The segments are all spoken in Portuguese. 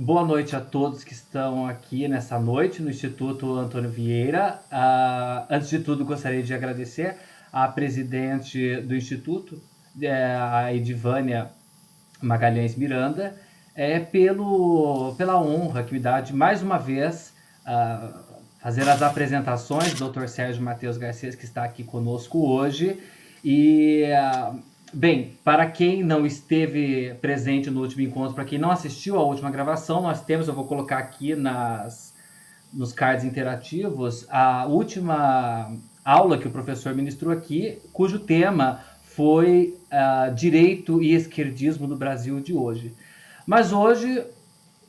boa noite a todos que estão aqui nessa noite no Instituto Antônio Vieira. Antes de tudo, gostaria de agradecer à presidente do Instituto, a Edivânia Magalhães Miranda, pela honra que me dá de, mais uma vez, fazer as apresentações do Dr. Sérgio Matheus Garcês, que está aqui conosco hoje. E, bem, para quem não esteve presente no último encontro, para quem não assistiu à última gravação, eu vou colocar aqui nos cards interativos, a última aula que o professor ministrou aqui, cujo tema foi Direito e Esquerdismo no Brasil de hoje. Mas hoje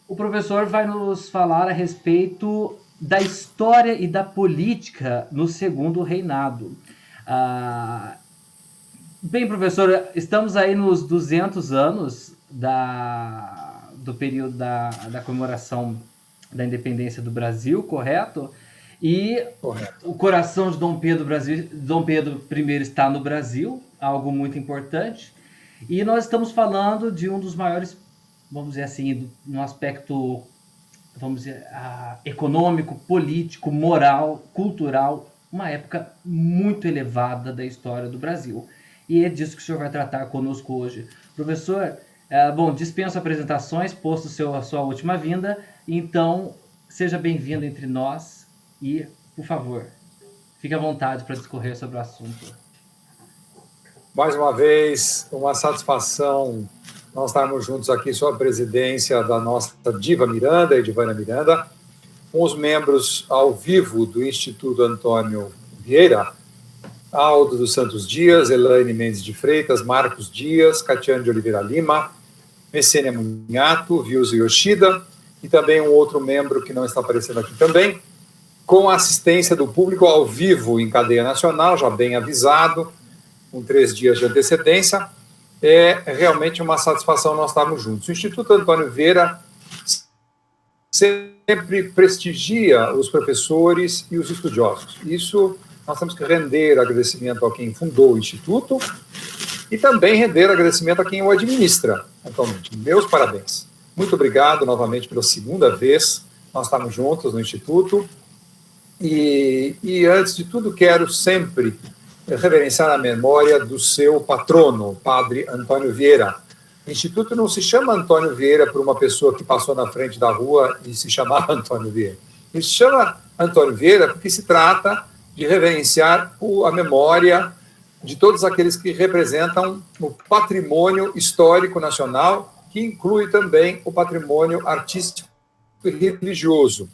o professor vai nos falar a respeito da história e da política no Segundo Reinado. Bem, professor, estamos aí nos 200 anos do período da comemoração da independência do Brasil, correto? E correto. O coração de Dom Pedro I está no Brasil, algo muito importante. E nós estamos falando de um dos maiores, vamos dizer assim, no aspecto, vamos dizer, econômico, político, moral, cultural, uma época muito elevada da história do Brasil. E é disso que o senhor vai tratar conosco hoje. Professor, dispenso apresentações, posto a sua última vinda, então seja bem-vindo entre nós e, por favor, fique à vontade para discorrer sobre o assunto. Mais uma vez, uma satisfação nós estarmos juntos aqui sob a presidência da nossa diva Miranda, Edivânia Miranda, com os membros ao vivo do Instituto Antônio Vieira, Aldo dos Santos Dias, Elaine Mendes de Freitas, Marcos Dias, Catiane de Oliveira Lima, Messênia Munhato, Vilso Yoshida, e também um outro membro que não está aparecendo aqui também, com a assistência do público ao vivo em cadeia nacional, já bem avisado, com 3 dias de antecedência. É realmente uma satisfação nós estarmos juntos. O Instituto Antônio Vieira sempre prestigia os professores e os estudiosos. Isso nós temos que render agradecimento a quem fundou o Instituto e também render agradecimento a quem o administra atualmente. Meus parabéns. Muito obrigado novamente pela segunda vez. Nós estamos juntos no Instituto. E antes de tudo, quero sempre reverenciar a memória do seu patrono, Padre Antônio Vieira. O Instituto não se chama Antônio Vieira por uma pessoa que passou na frente da rua e se chamava Antônio Vieira. Ele se chama Antônio Vieira porque se trata de reverenciar a memória de todos aqueles que representam o patrimônio histórico nacional, que inclui também o patrimônio artístico e religioso.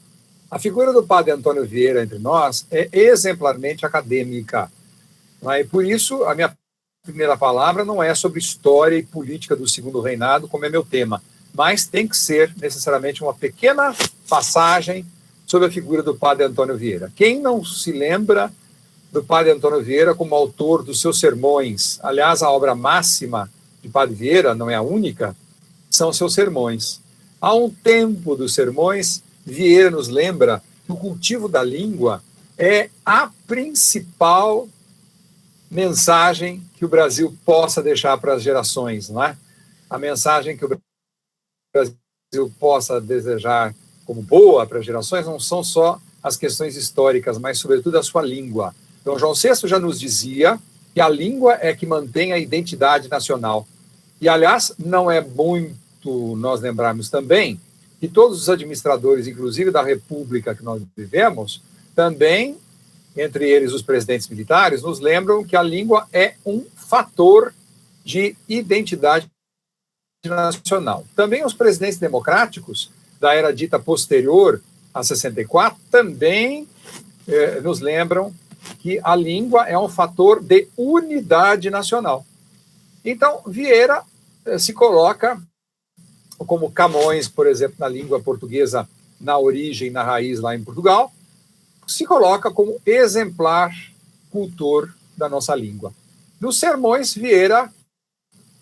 A figura do Padre Antônio Vieira entre nós é exemplarmente acadêmica. E por isso, a minha primeira palavra não é sobre história e política do Segundo Reinado, como é meu tema, mas tem que ser necessariamente uma pequena passagem sobre a figura do Padre Antônio Vieira. Quem não se lembra do Padre Antônio Vieira como autor dos seus sermões? Aliás, a obra máxima de Padre Vieira, não é a única, são seus sermões. Há um tempo dos sermões, Vieira nos lembra que o cultivo da língua é a principal mensagem que o Brasil possa deixar para as gerações, não é? A mensagem que o Brasil possa desejar como boa para as gerações não são só as questões históricas, mas, sobretudo, a sua língua. Então, João VI já nos dizia que a língua é que mantém a identidade nacional. E, aliás, não é muito nós lembrarmos também que todos os administradores, inclusive da República que nós vivemos, também, entre eles os presidentes militares, nos lembram que a língua é um fator de identidade nacional. Também os presidentes democráticos da era dita posterior a 64 também nos lembram que a língua é um fator de unidade nacional. Então, Vieira se coloca como Camões, por exemplo, na língua portuguesa, na origem, na raiz lá em Portugal, se coloca como exemplar cultor da nossa língua. Nos sermões, Vieira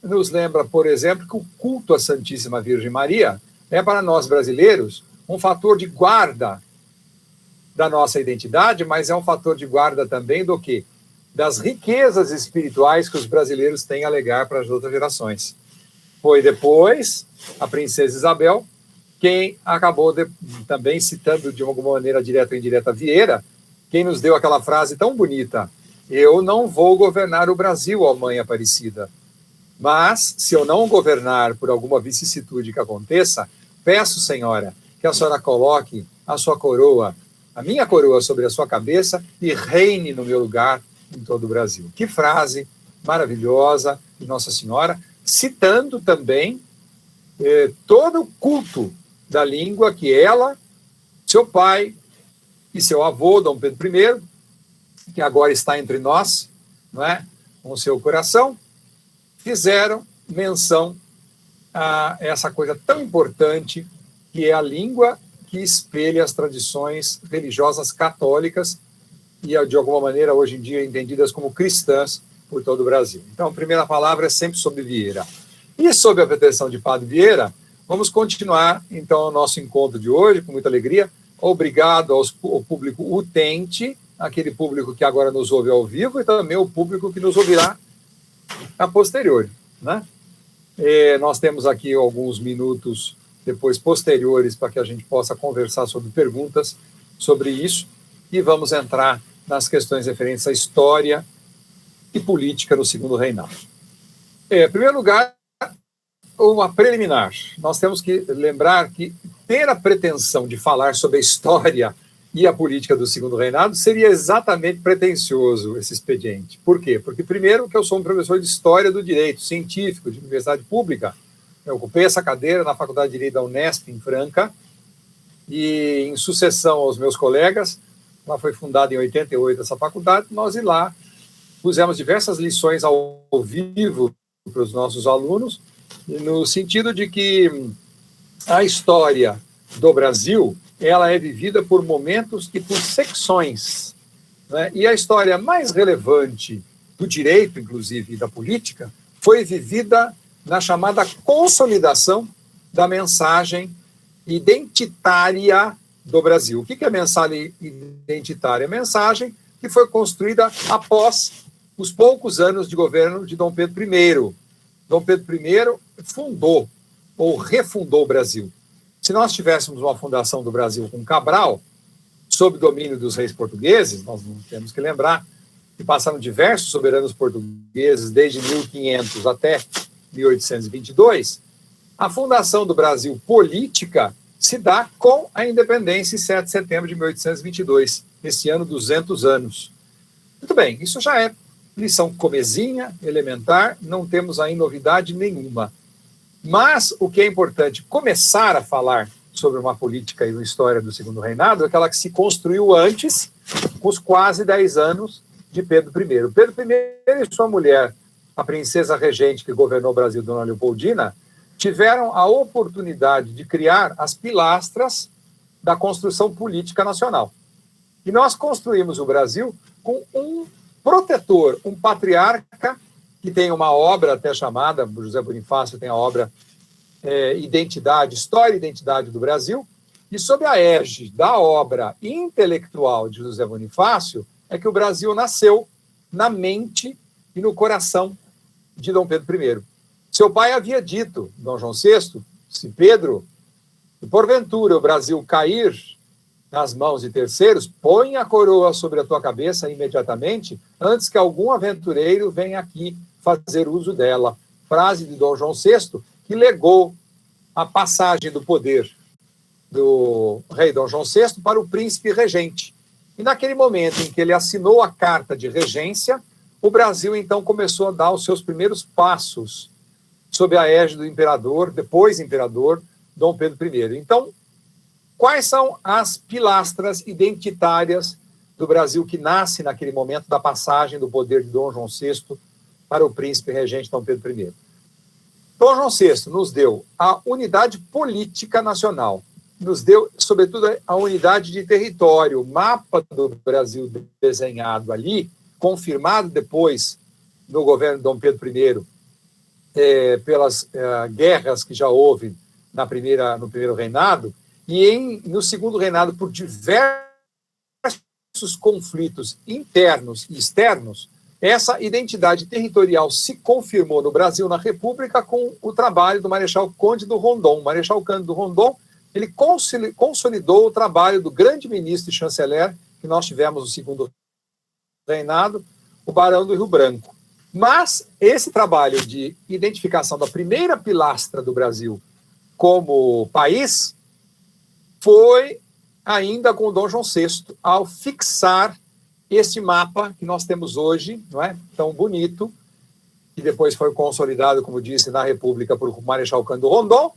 nos lembra, por exemplo, que o culto à Santíssima Virgem Maria é para nós brasileiros um fator de guarda da nossa identidade, mas é um fator de guarda também do quê? Das riquezas espirituais que os brasileiros têm a legar para as outras gerações. Foi depois a princesa Isabel quem acabou também citando de alguma maneira direta ou indireta Vieira, quem nos deu aquela frase tão bonita: eu não vou governar o Brasil, ó Mãe Aparecida, mas se eu não governar por alguma vicissitude que aconteça, peço, Senhora, que a senhora coloque a sua coroa, a minha coroa sobre a sua cabeça e reine no meu lugar em todo o Brasil. Que frase maravilhosa de Nossa Senhora, citando também todo o culto da língua que ela, seu pai e seu avô, Dom Pedro I, que agora está entre nós, não é? Com o seu coração, fizeram menção a essa coisa tão importante que é a língua que espelha as tradições religiosas católicas e, de alguma maneira, hoje em dia entendidas como cristãs por todo o Brasil. Então, a primeira palavra é sempre sobre Vieira. E sob a proteção de Padre Vieira, vamos continuar, então, o nosso encontro de hoje, com muita alegria. Obrigado ao público utente, aquele público que agora nos ouve ao vivo, e também o público que nos ouvirá a posteriori, né? Nós temos aqui alguns minutos depois posteriores para que a gente possa conversar sobre perguntas sobre isso, e vamos entrar nas questões referentes à história e política no Segundo Reinado. Em primeiro lugar, uma preliminar. Nós temos que lembrar que ter a pretensão de falar sobre a história e a política do Segundo Reinado seria exatamente pretensioso esse expediente. Por quê? Porque, primeiro, que eu sou um professor de História do Direito Científico de Universidade Pública. Eu ocupei essa cadeira na Faculdade de Direito da Unesp, em Franca, e em sucessão aos meus colegas, ela foi fundada em 88, essa faculdade, nós lá pusemos diversas lições ao vivo para os nossos alunos, no sentido de que a história do Brasil, ela é vivida por momentos e por secções, né? E a história mais relevante do direito, inclusive, e da política, foi vivida na chamada consolidação da mensagem identitária do Brasil. O que é a mensagem identitária? A mensagem que foi construída após os poucos anos de governo de Dom Pedro I. Dom Pedro I fundou ou refundou o Brasil. Se nós tivéssemos uma fundação do Brasil com Cabral, sob domínio dos reis portugueses, nós não temos que lembrar que passaram diversos soberanos portugueses desde 1500 até 1822, a fundação do Brasil política se dá com a independência em 7 de setembro de 1822, esse ano 200 anos. Muito bem, isso já é lição comezinha, elementar, não temos aí novidade nenhuma. Mas o que é importante começar a falar sobre uma política e uma história do Segundo Reinado é aquela que se construiu antes, com os quase 10 anos de Pedro I. Pedro I e sua mulher, a princesa regente que governou o Brasil, Dona Leopoldina, tiveram a oportunidade de criar as pilastras da construção política nacional. E nós construímos o Brasil com um protetor, um patriarca, que tem uma obra até chamada, José Bonifácio tem a obra Identidade, História e Identidade do Brasil, e sob a égide da obra intelectual de José Bonifácio, é que o Brasil nasceu na mente e no coração de Dom Pedro I. Seu pai havia dito, Dom João VI, se Pedro, se porventura o Brasil cair nas mãos de terceiros, põe a coroa sobre a tua cabeça imediatamente, antes que algum aventureiro venha aqui fazer uso dela. Frase de Dom João VI, que legou a passagem do poder do rei Dom João VI para o príncipe regente. E naquele momento em que ele assinou a carta de regência, o Brasil então começou a dar os seus primeiros passos sob a égide do imperador, depois imperador, Dom Pedro I. Então, quais são as pilastras identitárias do Brasil que nasce naquele momento da passagem do poder de Dom João VI para o príncipe regente Dom Pedro I? Dom João VI nos deu a unidade política nacional, nos deu, sobretudo, a unidade de território, o mapa do Brasil desenhado ali, confirmado depois no governo de Dom Pedro I, pelas guerras que já houve no primeiro reinado, e no segundo reinado, por diversos conflitos internos e externos, essa identidade territorial se confirmou no Brasil, na República, com o trabalho do Marechal Cândido Rondon. O Marechal Cândido Rondon ele consolidou o trabalho do grande ministro e chanceler que nós tivemos no segundo reinado, o Barão do Rio Branco. Mas esse trabalho de identificação da primeira pilastra do Brasil como país foi ainda com o Dom João VI, ao fixar este mapa que nós temos hoje, não é? Tão bonito, que depois foi consolidado, como disse, na República por Marechal Cândido Rondon,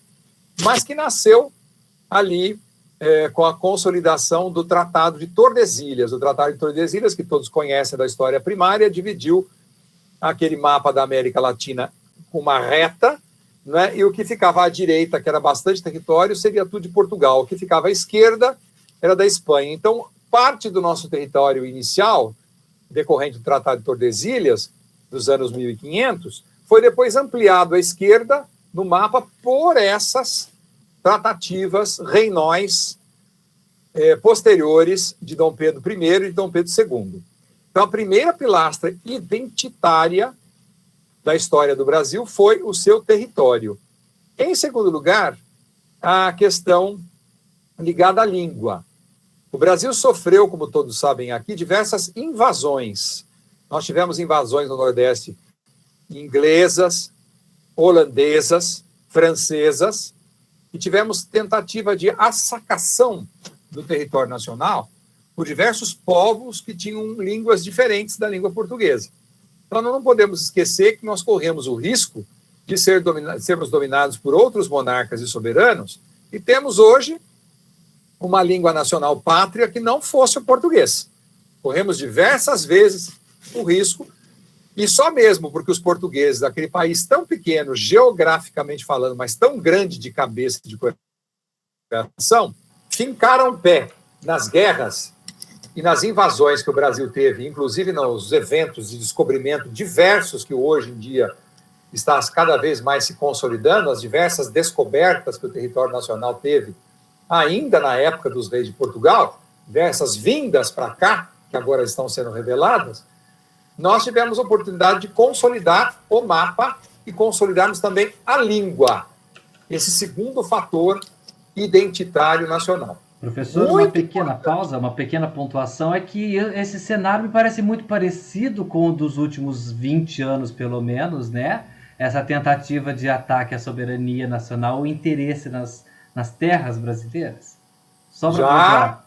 mas que nasceu ali com a consolidação do Tratado de Tordesilhas. O Tratado de Tordesilhas, que todos conhecem da história primária, dividiu aquele mapa da América Latina com uma reta, né? E o que ficava à direita, que era bastante território, seria tudo de Portugal. O que ficava à esquerda era da Espanha. Então, parte do nosso território inicial, decorrente do Tratado de Tordesilhas, dos anos 1500, foi depois ampliado à esquerda no mapa por essas tratativas reinóis posteriores de Dom Pedro I e de Dom Pedro II. Então, a primeira pilastra identitária da história do Brasil foi o seu território. Em segundo lugar, a questão ligada à língua. O Brasil sofreu, como todos sabem aqui, diversas invasões. Nós tivemos invasões no Nordeste inglesas, holandesas, francesas, e tivemos tentativa de assacação do território nacional por diversos povos que tinham línguas diferentes da língua portuguesa. Então, nós não podemos esquecer que nós corremos o risco de sermos dominados por outros monarcas e soberanos, e temos hoje uma língua nacional pátria que não fosse o português. Corremos diversas vezes o risco, e só mesmo porque os portugueses, daquele país tão pequeno, geograficamente falando, mas tão grande de cabeça e de coração, fincaram o pé nas guerras e nas invasões que o Brasil teve, inclusive nos eventos de descobrimento diversos que hoje em dia está cada vez mais se consolidando, as diversas descobertas que o território nacional teve, ainda na época dos reis de Portugal, diversas vindas para cá, que agora estão sendo reveladas, nós tivemos a oportunidade de consolidar o mapa e consolidarmos também a língua, esse segundo fator identitário nacional. Professor, uma pequena pausa, uma pequena pontuação, é que esse cenário me parece muito parecido com o dos últimos 20 anos, pelo menos, né? Essa tentativa de ataque à soberania nacional, o interesse nas terras brasileiras. Só para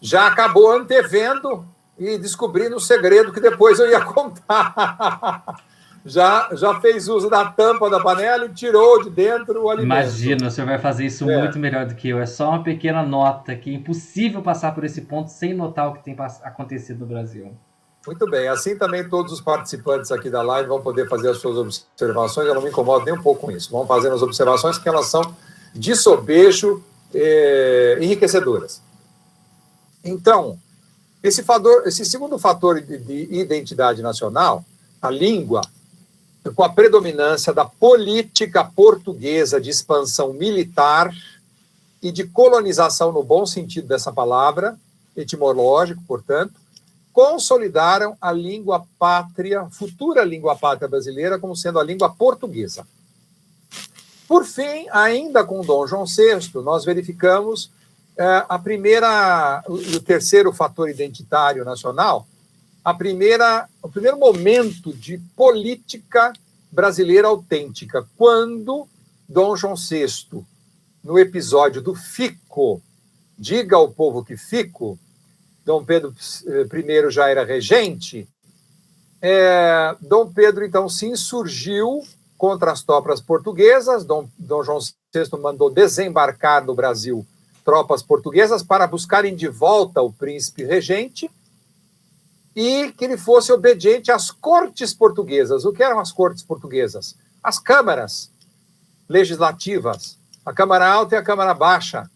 já acabou antevendo e descobrindo o segredo que depois eu ia contar. Já fez uso da tampa da panela e tirou de dentro o alimento. Imagina, o senhor vai fazer isso muito melhor do que eu. É só uma pequena nota que é impossível passar por esse ponto sem notar o que tem acontecido no Brasil. Muito bem. Assim também todos os participantes aqui da live vão poder fazer as suas observações. Eu não me incomodo nem um pouco com isso. Vão fazendo as observações que elas são de sobejo enriquecedoras. Então, esse segundo fator de identidade nacional, a língua, com a predominância da política portuguesa de expansão militar e de colonização no bom sentido dessa palavra, etimológico, portanto, consolidaram a língua pátria, futura língua pátria brasileira, como sendo a língua portuguesa. Por fim, ainda com Dom João VI, nós verificamos o terceiro fator identitário nacional, o primeiro momento de política brasileira autêntica, quando Dom João VI, no episódio do Fico, diga ao povo que Fico, Dom Pedro I já era regente, Dom Pedro, então, se insurgiu contra as tropas portuguesas. Dom João VI mandou desembarcar no Brasil tropas portuguesas para buscarem de volta o príncipe regente e que ele fosse obediente às cortes portuguesas. O que eram as cortes portuguesas? As câmaras legislativas, a Câmara Alta e a Câmara Baixa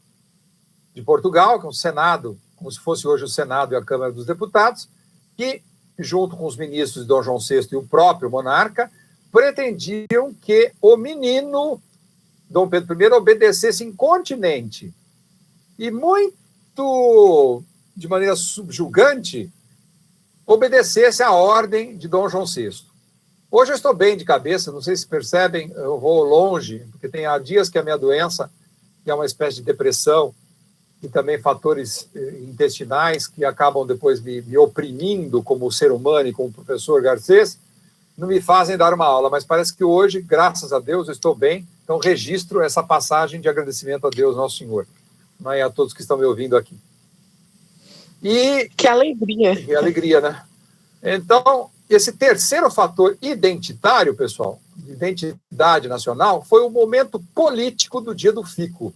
de Portugal, que é o Senado, como se fosse hoje o Senado e a Câmara dos Deputados, que, junto com os ministros de Dom João VI e o próprio monarca, pretendiam que o menino Dom Pedro I obedecesse incontinente e muito, de maneira subjugante, obedecesse à ordem de Dom João VI. Hoje eu estou bem de cabeça, não sei se percebem, eu vou longe, porque tem há dias que a minha doença que é uma espécie de depressão, e também fatores intestinais que acabam depois me oprimindo como ser humano e como professor Garcês, não me fazem dar uma aula, mas parece que hoje, graças a Deus, eu estou bem, então registro essa passagem de agradecimento a Deus, Nosso Senhor, e a todos que estão me ouvindo aqui. E que alegria. Que alegria, né? Então, esse terceiro fator identitário, pessoal, identidade nacional, foi o momento político do dia do fico.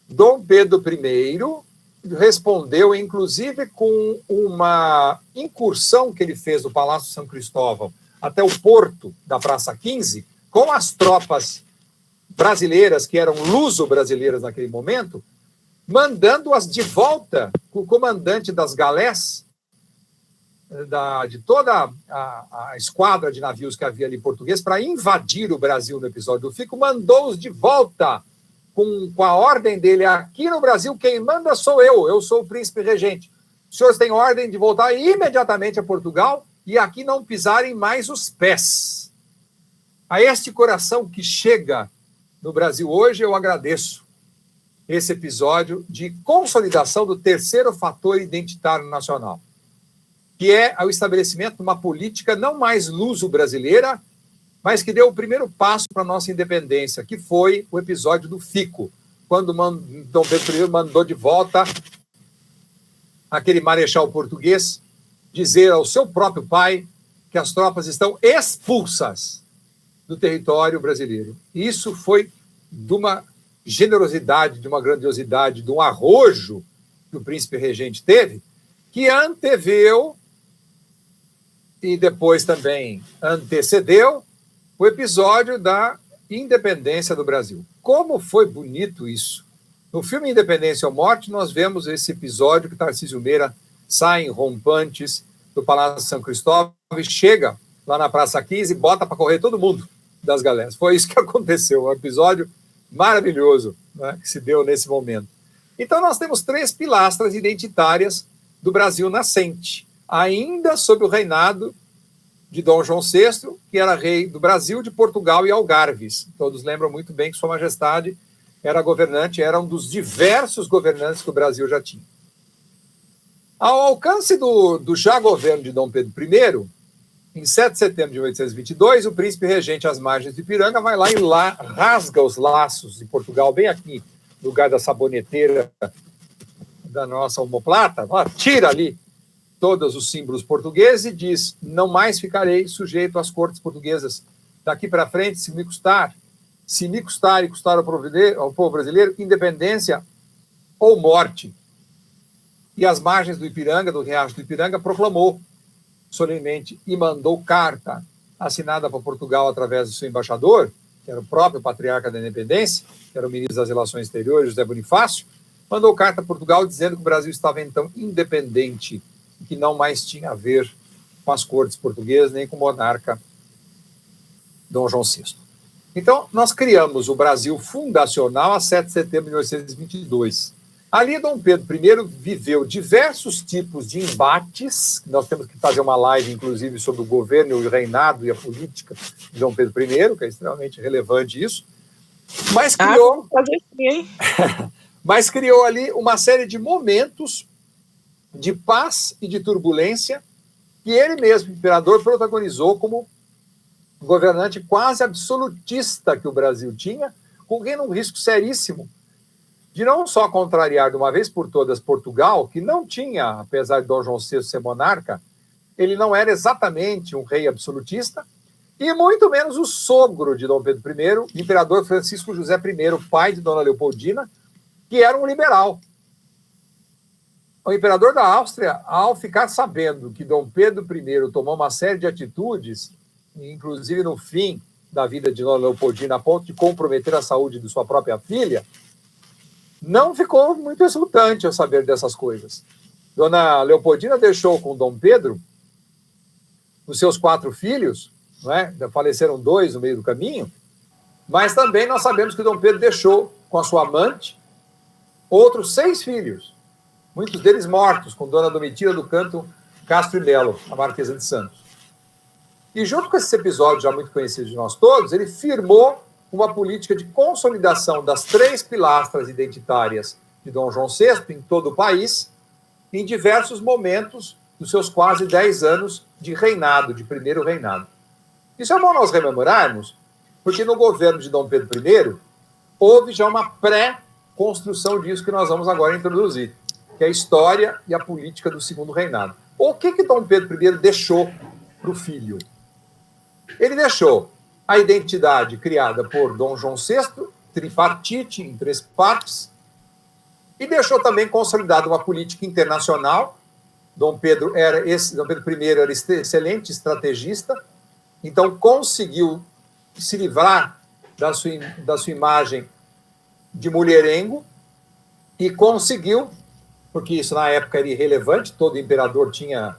Dom Pedro I respondeu, inclusive, com uma incursão que ele fez do Palácio São Cristóvão até o porto da Praça 15, com as tropas brasileiras, que eram luso-brasileiras naquele momento, mandando-as de volta com o comandante das galés, de toda a esquadra de navios que havia ali português, para invadir o Brasil no episódio do Fico, mandou-os de volta com a ordem dele: aqui no Brasil quem manda sou eu sou o príncipe regente. Os senhores têm ordem de voltar imediatamente a Portugal e aqui não pisarem mais os pés. A este coração que chega no Brasil hoje, eu agradeço esse episódio de consolidação do terceiro fator identitário nacional, que é o estabelecimento de uma política não mais luso-brasileira, mas que deu o primeiro passo para a nossa independência, que foi o episódio do Fico, quando Dom Pedro I mandou de volta aquele marechal português dizer ao seu próprio pai que as tropas estão expulsas do território brasileiro. E isso foi de uma generosidade, de uma grandiosidade, de um arrojo que o príncipe regente teve, que anteveu e depois também antecedeu o episódio da independência do Brasil. Como foi bonito isso! No filme Independência ou Morte, nós vemos esse episódio que Tarcísio Meira sai em rompantes do Palácio São Cristóvão e chega lá na Praça 15 e bota para correr todo mundo das galés. Foi isso que aconteceu, um episódio maravilhoso, né, que se deu nesse momento. Então, nós temos 3 pilastras identitárias do Brasil nascente, ainda sob o reinado de Dom João VI, que era rei do Brasil, de Portugal e Algarves. Todos lembram muito bem que Sua Majestade era governante, era um dos diversos governantes que o Brasil já tinha. Ao alcance do já governo de Dom Pedro I, em 7 de setembro de 1822, o príncipe regente às margens de Ipiranga vai lá e rasga os laços de Portugal, bem aqui, no lugar da saboneteira da nossa omoplata, tira ali todos os símbolos portugueses e diz: não mais ficarei sujeito às cortes portuguesas. Daqui para frente, se me custar e custar ao povo brasileiro, independência ou morte. E às margens do Ipiranga, do Riacho do Ipiranga, proclamou solenemente e mandou carta assinada por Portugal através do seu embaixador, que era o próprio patriarca da independência, que era o ministro das Relações Exteriores, José Bonifácio, mandou carta a Portugal dizendo que o Brasil estava então independente, que não mais tinha a ver com as cortes portuguesas, nem com o monarca Dom João VI. Então, nós criamos o Brasil fundacional a 7 de setembro de 1822. Ali, Dom Pedro I viveu diversos tipos de embates. Nós temos que fazer uma live, inclusive, sobre o governo, o reinado e a política de Dom Pedro I, que é extremamente relevante isso. Mas criou, fazer sim, hein? mas criou ali uma série de momentos de paz e de turbulência que ele mesmo, imperador, protagonizou como governante quase absolutista que o Brasil tinha, correndo um risco seríssimo de não só contrariar de uma vez por todas Portugal, que não tinha, apesar de Dom João VI ser monarca, ele não era exatamente um rei absolutista, e muito menos o sogro de Dom Pedro I, o imperador Francisco José I, pai de Dona Leopoldina, que era um liberal. O imperador da Áustria, ao ficar sabendo que Dom Pedro I tomou uma série de atitudes, inclusive no fim da vida de Dona Leopoldina, a ponto de comprometer a saúde de sua própria filha, não ficou muito exultante ao saber dessas coisas. Dona Leopoldina deixou com Dom Pedro os seus 4 filhos, não é? Faleceram 2 no meio do caminho, mas também nós sabemos que Dom Pedro deixou com a sua amante outros 6 filhos, muitos deles mortos, com Dona Domitila do Canto Castro e Melo, a Marquesa de Santos. E junto com esse episódio já muito conhecido de nós todos, ele firmou uma política de consolidação das 3 pilastras identitárias de Dom João VI em todo o país, em diversos momentos dos seus quase 10 anos de reinado, de primeiro reinado. Isso é bom nós rememorarmos, porque no governo de Dom Pedro I, houve já uma pré-construção disso que nós vamos agora introduzir, que é a história e a política do segundo reinado. O que Dom Pedro I deixou para o filho? Ele deixou a identidade criada por Dom João VI, tripartite, em 3 partes, e deixou também consolidada uma política internacional. Dom Pedro I era excelente estrategista, então conseguiu se livrar da sua imagem de mulherengo e conseguiu, porque isso na época era irrelevante, todo imperador tinha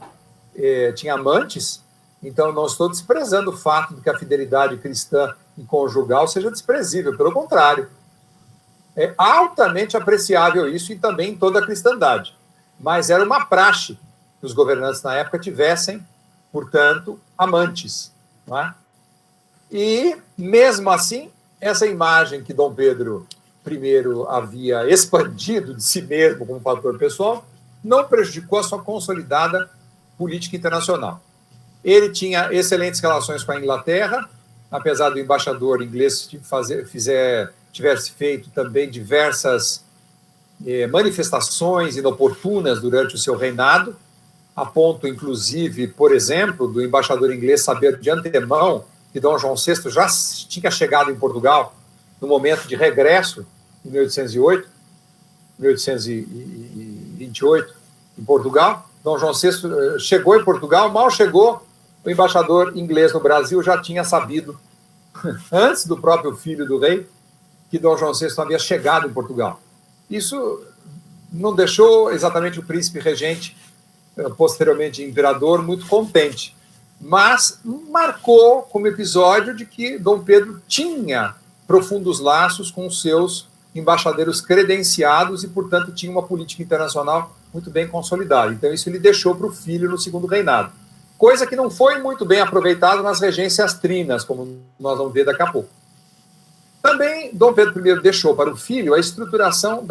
amantes, então não estou desprezando o fato de que a fidelidade cristã e conjugal seja desprezível, pelo contrário. É altamente apreciável isso e também em toda a cristandade. Mas era uma praxe que os governantes na época tivessem, portanto, amantes. Não é? E, mesmo assim, essa imagem que Dom Pedro I havia expandido de si mesmo como fator pessoal não prejudicou a sua consolidada política internacional. Ele tinha excelentes relações com a Inglaterra, apesar do embaixador inglês tivesse feito também diversas manifestações inoportunas durante o seu reinado, a ponto, inclusive, por exemplo, do embaixador inglês saber de antemão que Dom João VI já tinha chegado em Portugal no momento de regresso, em 1828, em Portugal. Dom João VI chegou em Portugal, mal chegou, o embaixador inglês no Brasil já tinha sabido, antes do próprio filho do rei, que Dom João VI havia chegado em Portugal. Isso não deixou exatamente o príncipe regente, posteriormente imperador, muito contente, mas marcou como episódio de que Dom Pedro tinha profundos laços com os seus embaixadeiros credenciados e, portanto, tinha uma política internacional muito bem consolidada. Então, isso ele deixou para o filho no segundo reinado. Coisa que não foi muito bem aproveitada nas regências trinas, como nós vamos ver daqui a pouco. Também, Dom Pedro I deixou para o filho a estruturação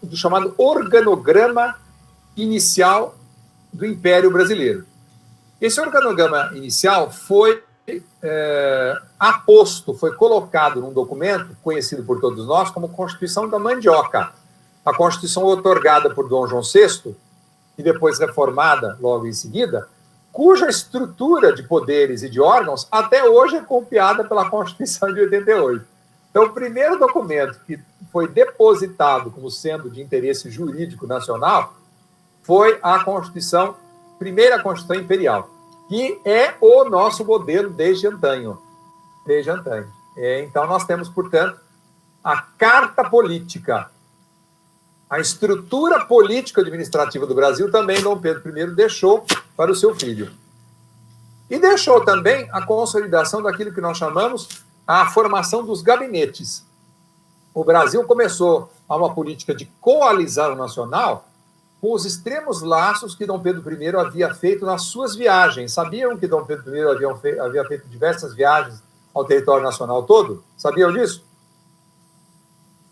do chamado organograma inicial do Império Brasileiro. Esse organograma inicial foi foi colocado num documento conhecido por todos nós como Constituição da Mandioca, a Constituição outorgada por Dom João VI e depois reformada logo em seguida, cuja estrutura de poderes e de órgãos até hoje é copiada pela Constituição de 88. Então, o primeiro documento que foi depositado como sendo de interesse jurídico nacional foi a primeira Constituição Imperial, que é o nosso modelo desde antanho. Então, nós temos, portanto, a Carta Política. A estrutura política administrativa do Brasil também Dom Pedro I deixou para o seu filho. E deixou também a consolidação daquilo que nós chamamos a formação dos gabinetes. O Brasil começou a uma política de coalizão nacional com os extremos laços que Dom Pedro I havia feito nas suas viagens. Sabiam que Dom Pedro I havia feito diversas viagens ao território nacional todo? Sabiam disso?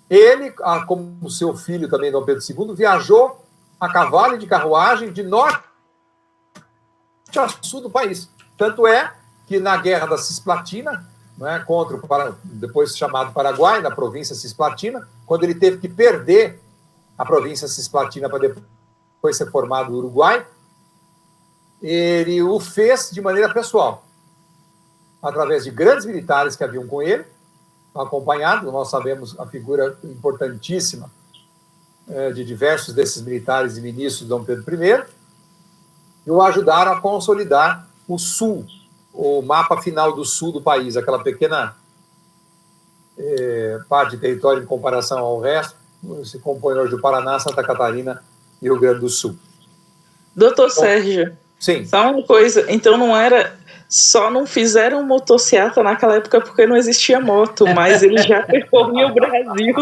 Ele, como seu filho também, Dom Pedro II, viajou a cavalo e de carruagem de norte a sul do país. Tanto é que na Guerra da Cisplatina, contra o depois chamado Paraguai, na província Cisplatina, quando ele teve que perder a província Cisplatina para depois ser formado o Uruguai, ele o fez de maneira pessoal, através de grandes militares que haviam com ele, acompanhado. Nós sabemos a figura importantíssima de diversos desses militares e ministros de Dom Pedro I, e o ajudaram a consolidar o sul, o mapa final do sul do país, aquela pequena parte de território em comparação ao resto, se compõe hoje do Paraná, Santa Catarina e Rio Grande do Sul. Doutor Sérgio, sim. Só uma coisa, então só não fizeram motociata naquela época porque não existia moto, mas ele já percorria o Brasil.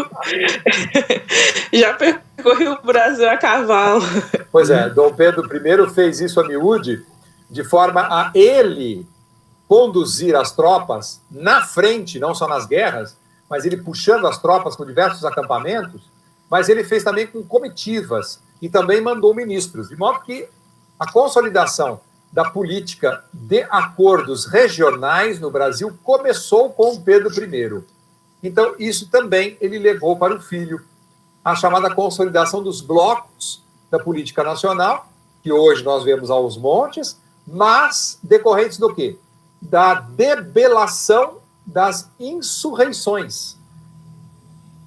Já percorreu o Brasil a cavalo. Pois é, Dom Pedro I fez isso a miúde, de forma a ele conduzir as tropas na frente, não só nas guerras, mas ele puxando as tropas com diversos acampamentos, mas ele fez também com comitivas e também mandou ministros, de modo que a consolidação da política de acordos regionais no Brasil começou com Pedro I. Então, isso também ele levou para o filho, a chamada consolidação dos blocos da política nacional, que hoje nós vemos aos montes, mas decorrentes do quê? Da debelação das insurreições.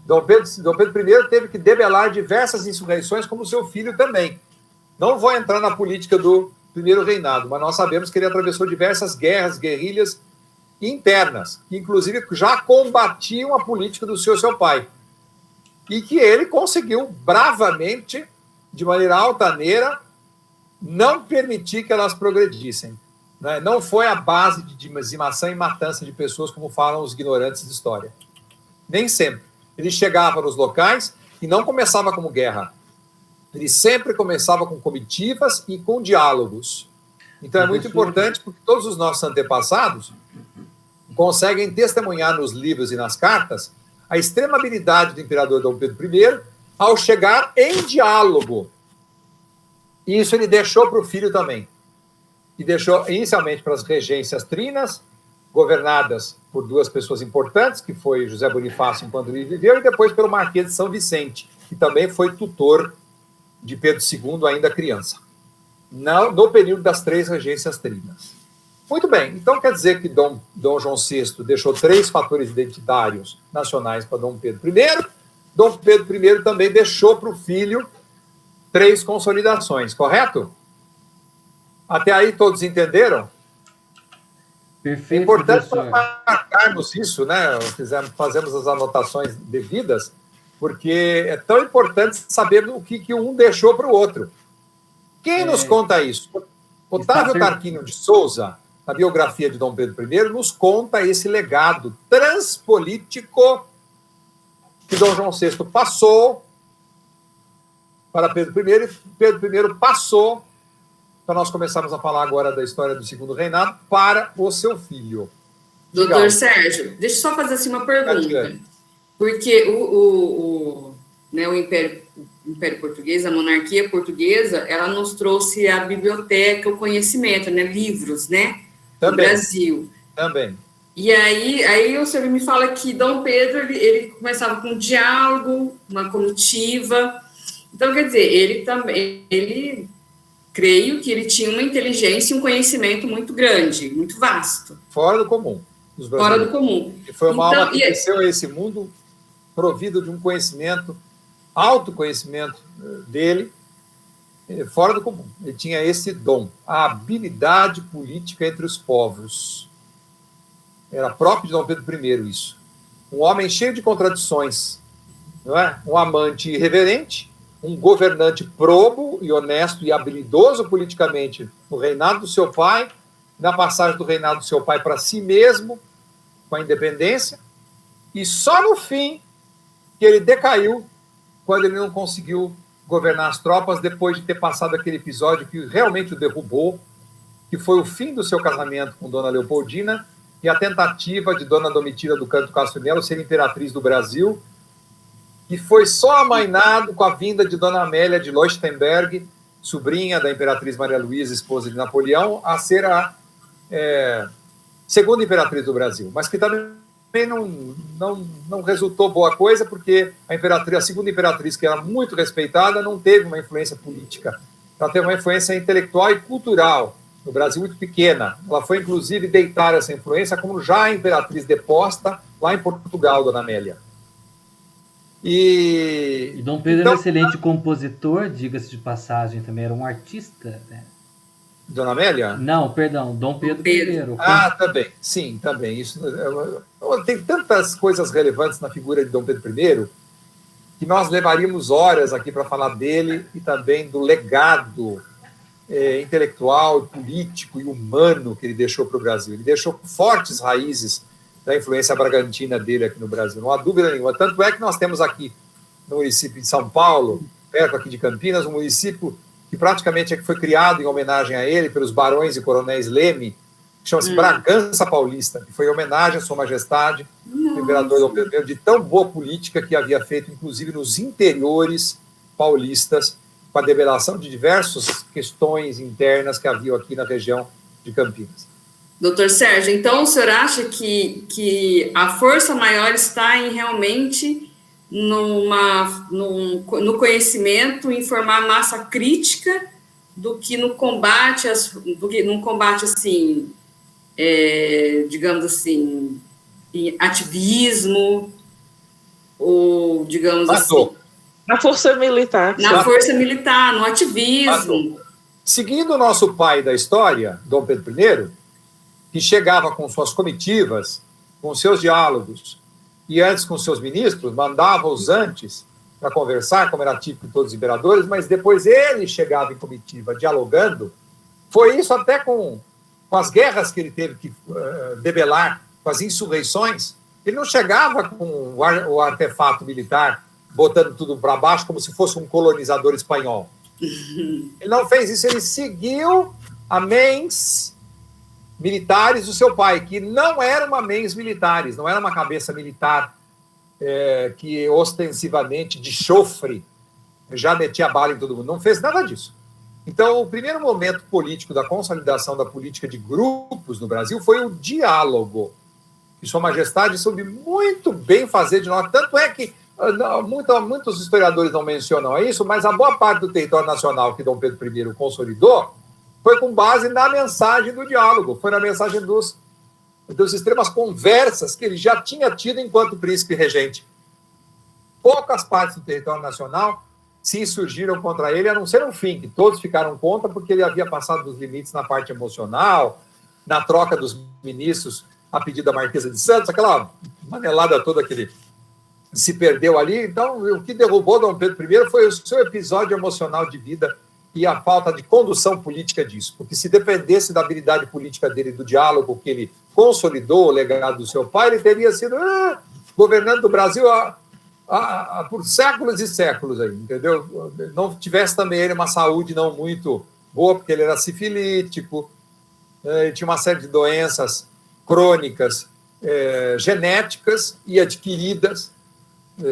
Dom Pedro I teve que debelar diversas insurreições, como seu filho também. Não vou entrar na política do primeiro reinado, mas nós sabemos que ele atravessou diversas guerras, guerrilhas internas, que inclusive já combatiam a política do seu pai. E que ele conseguiu bravamente, de maneira altaneira, não permitir que elas progredissem. Né? Não foi a base de dizimação e matança de pessoas, como falam os ignorantes de história. Nem sempre. Ele chegava nos locais e não começava como guerra. Ele sempre começava com comitivas e com diálogos. Então é muito importante, porque todos os nossos antepassados conseguem testemunhar nos livros e nas cartas a extrema habilidade do imperador Dom Pedro I ao chegar em diálogo. E isso ele deixou para o filho também. E deixou inicialmente para as regências trinas, governadas por duas pessoas importantes, que foi José Bonifácio enquanto ele viveu, e depois pelo Marquês de São Vicente, que também foi tutor de Pedro II, ainda criança, no período das 3 regências trinas. Muito bem, então quer dizer que Dom João VI deixou 3 fatores identitários nacionais para Dom Pedro I. Dom Pedro I também deixou para o filho 3 consolidações, correto? Até aí todos entenderam? Perfeito, é importante professor. marcarmos isso, né? Fazemos as anotações devidas, porque é tão importante saber o que um deixou para o outro. Quem nos conta isso? Otávio Tarquínio de Souza, na biografia de Dom Pedro I, nos conta esse legado transpolítico que Dom João VI passou para Pedro I, e Pedro I passou, para nós começarmos a falar agora da história do segundo reinado, para o seu filho. Doutor Sérgio, deixa eu só fazer assim uma pergunta. Porque o Império Português, a monarquia portuguesa, ela nos trouxe a biblioteca, o conhecimento, né, livros, né, do Brasil. Também. E aí o senhor me fala que Dom Pedro, ele começava com um diálogo, uma comitiva. Então, quer dizer, ele creio que ele tinha uma inteligência e um conhecimento muito grande, muito vasto. Fora do comum. Fora do comum. E foi uma alma que desceu a esse mundo provido de um conhecimento, autoconhecimento dele, fora do comum. Ele tinha esse dom, a habilidade política entre os povos. Era próprio de Dom Pedro I isso. Um homem cheio de contradições, não é? Um amante irreverente, um governante probo e honesto e habilidoso politicamente no reinado do seu pai, na passagem do reinado do seu pai para si mesmo, com a independência, e só no fim que ele decaiu, quando ele não conseguiu governar as tropas, depois de ter passado aquele episódio que realmente o derrubou, que foi o fim do seu casamento com Dona Leopoldina e a tentativa de Dona Domitila do Canto Castro Melo ser imperatriz do Brasil, que foi só amainado com a vinda de Dona Amélia de Leuchtenberg, sobrinha da imperatriz Maria Luísa, esposa de Napoleão, a ser a segunda imperatriz do Brasil, mas que também não resultou boa coisa, porque a segunda imperatriz, que era muito respeitada, não teve uma influência política. Ela teve uma influência intelectual e cultural no Brasil muito pequena. Ela foi, inclusive, deitar essa influência como já a imperatriz deposta lá em Portugal, Dona Amélia. E Dom Pedro era um excelente compositor, diga-se de passagem, também era um artista, né? Dona Amélia? Não, perdão, Dom Pedro I. Também, sim, também. Isso, tem tantas coisas relevantes na figura de Dom Pedro I que nós levaríamos horas aqui para falar dele e também do legado intelectual, político e humano que ele deixou para o Brasil. Ele deixou fortes raízes da influência bragantina dele aqui no Brasil, não há dúvida nenhuma. Tanto é que nós temos aqui no município de São Paulo, perto aqui de Campinas, um município que praticamente foi criado em homenagem a ele pelos barões e coronéis Leme, que chama-se Bragança Paulista, que foi em homenagem à Sua Majestade, o imperador Dom Pedro I, de tão boa política que havia feito, inclusive nos interiores paulistas, com a debelação de diversas questões internas que haviam aqui na região de Campinas. Doutor Sérgio, então o senhor acha que a força maior está em realmente no conhecimento, em formar massa crítica, do que no combate, assim, digamos assim, em ativismo, ou, digamos assim... Na força militar. Na força militar, no ativismo. Seguindo o nosso pai da história, Dom Pedro I, que chegava com suas comitivas, com seus diálogos, e antes com seus ministros, mandava-os antes para conversar, como era típico de todos os imperadores, mas depois ele chegava em comitiva, dialogando. Foi isso até com as guerras que ele teve que debelar, com as insurreições. Ele não chegava com o artefato militar, botando tudo para baixo, como se fosse um colonizador espanhol. Ele não fez isso, ele seguiu a mens militares do seu pai, que não era uma mens militares, não era uma cabeça militar que ostensivamente, de chofre, já metia bala em todo mundo. Não fez nada disso. Então, o primeiro momento político da consolidação da política de grupos no Brasil foi o diálogo, que Sua Majestade soube muito bem fazer de nós. Tanto é que muitos historiadores não mencionam isso, mas a boa parte do território nacional que Dom Pedro I consolidou foi com base na mensagem do diálogo, foi na mensagem das extremas conversas que ele já tinha tido enquanto príncipe regente. Poucas partes do território nacional se insurgiram contra ele, a não ser no fim, que todos ficaram contra, porque ele havia passado dos limites na parte emocional, na troca dos ministros a pedido da Marquesa de Santos, aquela manelada toda que ele se perdeu ali. Então, o que derrubou Dom Pedro I foi o seu episódio emocional de vida e a falta de condução política disso. Porque se dependesse da habilidade política dele, do diálogo que ele consolidou, o legado do seu pai, ele teria sido governando o Brasil por séculos e séculos, aí, entendeu? Não tivesse também ele uma saúde não muito boa, porque ele era sifilítico, ele tinha uma série de doenças crônicas, genéticas e adquiridas,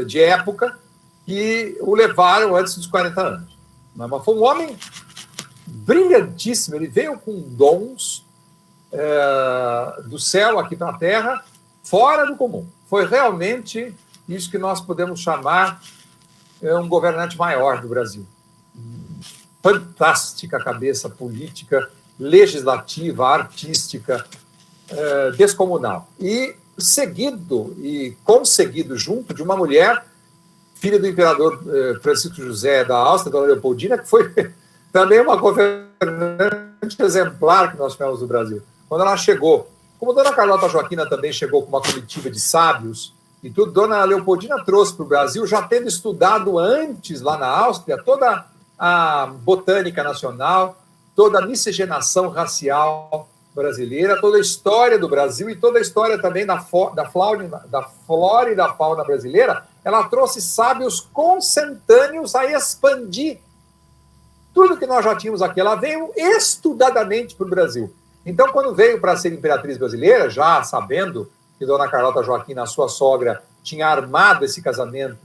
de época, que o levaram antes dos 40 anos. Mas foi um homem brilhantíssimo, ele veio com dons do céu aqui para a Terra, fora do comum. Foi realmente isso que nós podemos chamar um governante maior do Brasil. Fantástica cabeça política, legislativa, artística, descomunal. E seguido e conseguido junto de uma mulher, filha do imperador Francisco José da Áustria, Dona Leopoldina, que foi também uma governante exemplar que nós tivemos no Brasil. Quando ela chegou, como Dona Carlota Joaquina também chegou com uma comitiva de sábios e tudo, Dona Leopoldina trouxe para o Brasil, já tendo estudado antes lá na Áustria, toda a botânica nacional, toda a miscigenação racial brasileira, toda a história do Brasil e toda a história também da flora e da fauna brasileira. Ela trouxe sábios consentâneos a expandir tudo que nós já tínhamos aqui. Ela veio estudadamente para o Brasil. Então, quando veio para ser imperatriz brasileira, já sabendo que Dona Carlota Joaquina, a sua sogra, tinha armado esse casamento,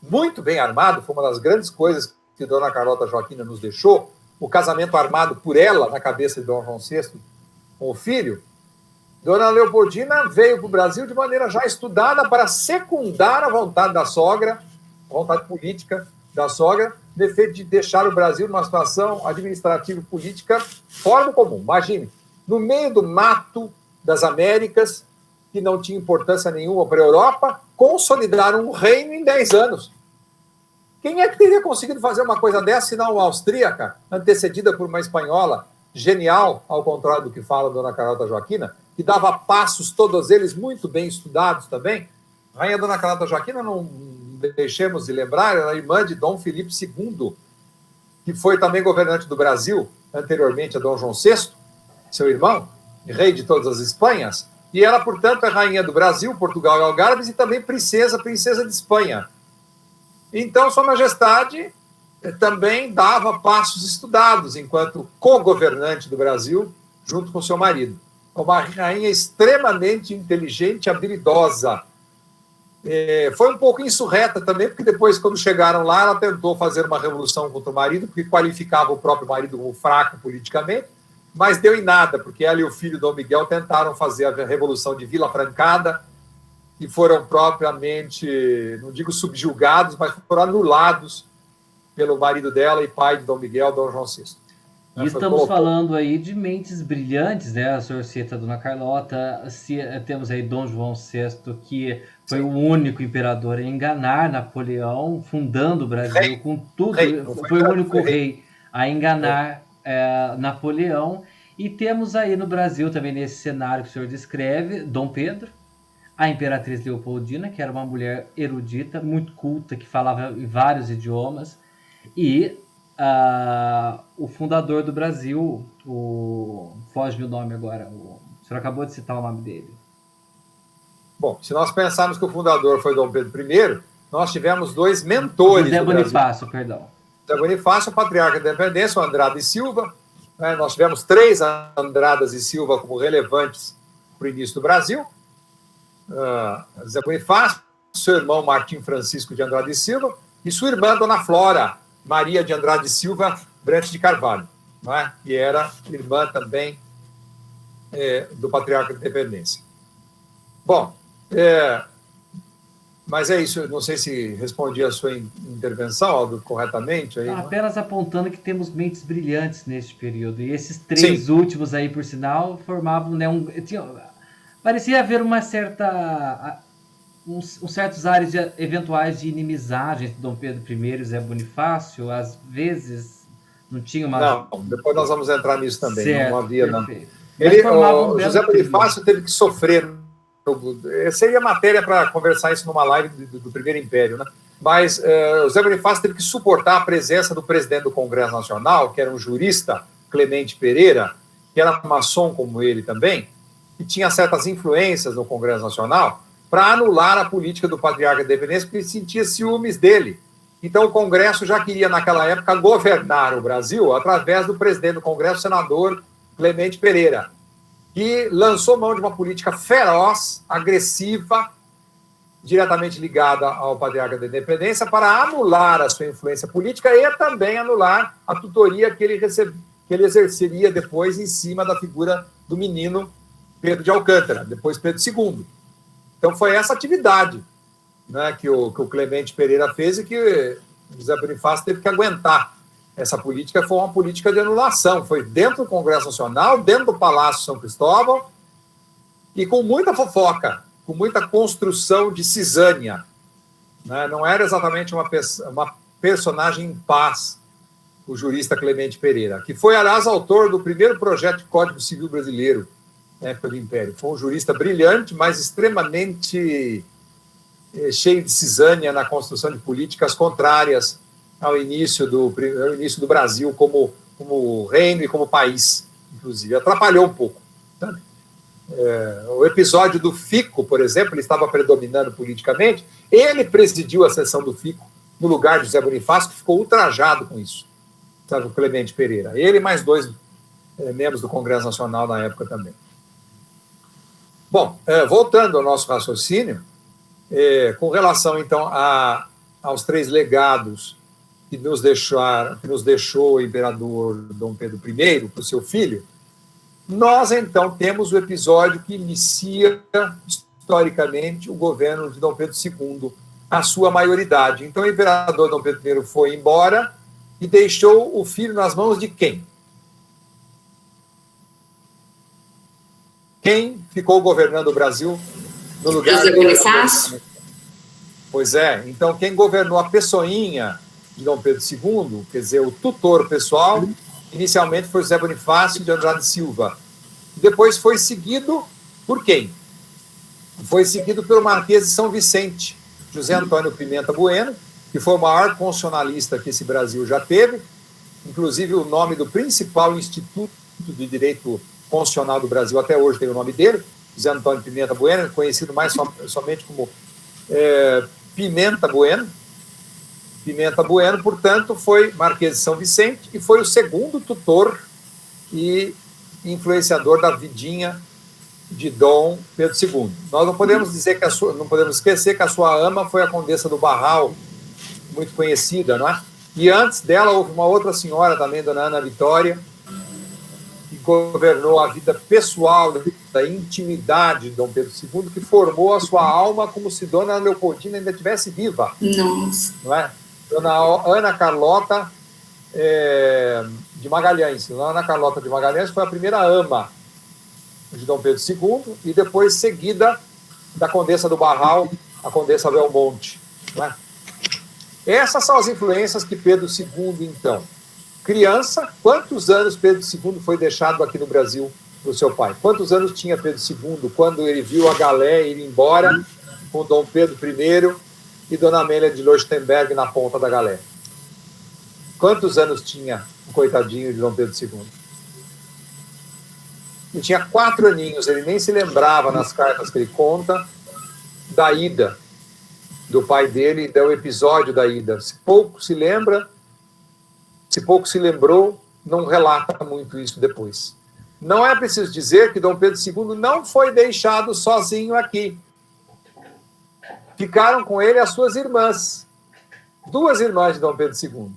muito bem armado, foi uma das grandes coisas que Dona Carlota Joaquina nos deixou, o casamento armado por ela, na cabeça de Dom João VI, com o filho. Dona Leopoldina veio para o Brasil de maneira já estudada para secundar a vontade da sogra, a vontade política da sogra, de efeito de deixar o Brasil numa situação administrativa e política fora do comum. Imagine, no meio do mato das Américas, que não tinha importância nenhuma para a Europa, consolidaram um reino em 10 anos. Quem é que teria conseguido fazer uma coisa dessa, senão uma austríaca, antecedida por uma espanhola, genial, ao contrário do que fala a Dona Carlota Joaquina, que dava passos, todos eles muito bem estudados também. A rainha Dona Carlota Joaquina, não deixemos de lembrar, era irmã de Dom Felipe II, que foi também governante do Brasil, anteriormente a Dom João VI, seu irmão, rei de todas as Espanhas, e ela, portanto, é rainha do Brasil, Portugal e Algarves, e também princesa de Espanha. Então, Sua Majestade também dava passos estudados enquanto co-governante do Brasil, junto com seu marido. uma rainha extremamente inteligente, habilidosa. Foi um pouco insurreta também, porque depois, quando chegaram lá, ela tentou fazer uma revolução contra o marido, porque qualificava o próprio marido como fraco politicamente, mas deu em nada, porque ela e o filho Dom Miguel tentaram fazer a revolução de Vila Francada e foram propriamente, não digo subjugados, mas foram anulados pelo marido dela e pai de Dom Miguel, Dom João VI. E estamos falando aí de mentes brilhantes, né? A senhora cita a Dona Carlota, temos aí Dom João VI, que foi o único imperador a enganar Napoleão, fundando o Brasil com tudo. Foi o único rei a enganar Napoleão. E temos aí no Brasil também, nesse cenário que o senhor descreve, Dom Pedro, a Imperatriz Leopoldina, que era uma mulher erudita, muito culta, que falava em vários idiomas, e o fundador do Brasil, foge-me o nome agora, o senhor acabou de citar o nome dele. Bom, se nós pensarmos que o fundador foi Dom Pedro I, nós tivemos dois mentores. José Bonifácio, perdão. José Bonifácio, o patriarca da independência, o Andrada e Silva. Nós tivemos 3 Andradas e Silva como relevantes para o início do Brasil. José Bonifácio, seu irmão Martim Francisco de Andrade e Silva, e sua irmã, Dona Flora Maria de Andrade e Silva Brantes de Carvalho, que era irmã também do patriarca da independência. Bom, mas é isso, não sei se respondi a sua intervenção, Aldo, corretamente. Aí, apenas apontando que temos mentes brilhantes neste período, e esses 3 últimos aí, por sinal, formavam, né, parecia haver uma certa... uns certos ares eventuais de inimizade entre Dom Pedro I e José Bonifácio, às vezes não tinha uma... Não, depois nós vamos entrar nisso também, certo, não havia, perfeito. não. O José Bonifácio teve que sofrer. Seria matéria para conversar isso numa live do Primeiro Império, né? Mas o José Bonifácio teve que suportar a presença do presidente do Congresso Nacional, que era um jurista, Clemente Pereira, que era maçom como ele também, que tinha certas influências no Congresso Nacional, para anular a política do patriarca da independência, porque ele sentia ciúmes dele. Então, o Congresso já queria, naquela época, governar o Brasil através do presidente do Congresso, senador Clemente Pereira, que lançou mão de uma política feroz, agressiva, diretamente ligada ao patriarca da independência, para anular a sua influência política e também anular a tutoria que ele exerceria depois em cima da figura do menino Pedro de Alcântara, depois Pedro II. Então, foi essa atividade, né, que o Clemente Pereira fez e que o José Bonifácio teve que aguentar. Essa política foi uma política de anulação, foi dentro do Congresso Nacional, dentro do Palácio São Cristóvão, e com muita fofoca, com muita construção de cisânia. Né? Não era exatamente uma personagem em paz, o jurista Clemente Pereira, que foi, aliás, autor do primeiro projeto de Código Civil Brasileiro, na época do Império. Foi um jurista brilhante, mas extremamente cheio de cisânia na construção de políticas contrárias ao início do Brasil como reino e como país, inclusive. Atrapalhou um pouco. Sabe? O episódio do Fico, por exemplo, ele estava predominando politicamente, ele presidiu a sessão do Fico no lugar de José Bonifácio, que ficou ultrajado com isso, sabe, o Clemente Pereira. Ele e mais 2 membros do Congresso Nacional na época também. Bom, voltando ao nosso raciocínio, com relação, então, aos 3 legados que nos deixou o imperador Dom Pedro I para o seu filho, nós, então, temos o episódio que inicia, historicamente, o governo de Dom Pedro II, a sua maioridade. Então, o imperador Dom Pedro I foi embora e deixou o filho nas mãos de quem? Quem ficou governando o Brasil no lugar de Bonifácio? Pois é, então quem governou a pessoinha de Dom Pedro II, quer dizer, o tutor pessoal, inicialmente foi José Bonifácio de Andrade e Silva. Depois foi seguido por quem? Foi seguido pelo Marquês de São Vicente, José Antônio Pimenta Bueno, que foi o maior constitucionalista que esse Brasil já teve, inclusive o nome do principal instituto de direito constitucional do Brasil até hoje tem o nome dele, José Antônio Pimenta Bueno, conhecido mais somente como Pimenta Bueno. Pimenta Bueno, portanto, foi Marquês de São Vicente e foi o segundo tutor e influenciador da vidinha de Dom Pedro II. Nós não podemos dizer que não podemos esquecer que a sua ama foi a Condessa do Barral, muito conhecida, não é? E antes dela houve uma outra senhora também, Dona Ana Vitória, que governou a vida pessoal, da intimidade de Dom Pedro II, que formou a sua alma como se Dona Leopoldina ainda estivesse viva. Nossa. Não é? Dona Ana Carlota de Magalhães. Dona Ana Carlota de Magalhães foi a primeira ama de Dom Pedro II e depois seguida da Condessa do Barral, a Condessa Belmonte. Não é? Essas são as influências que Pedro II, então, criança, quantos anos Pedro II foi deixado aqui no Brasil para o seu pai? Quantos anos tinha Pedro II quando ele viu a galé ir embora com Dom Pedro I e Dona Amélia de Leuchtenberg na ponta da galé? Quantos anos tinha o coitadinho de Dom Pedro II? Ele tinha 4 aninhos, ele nem se lembrava nas cartas que ele conta da ida do pai dele, do episódio da ida. Se pouco se lembra, se pouco se lembrou, não relata muito isso depois. Não é preciso dizer que Dom Pedro II não foi deixado sozinho aqui. Ficaram com ele as suas irmãs, 2 irmãs de Dom Pedro II,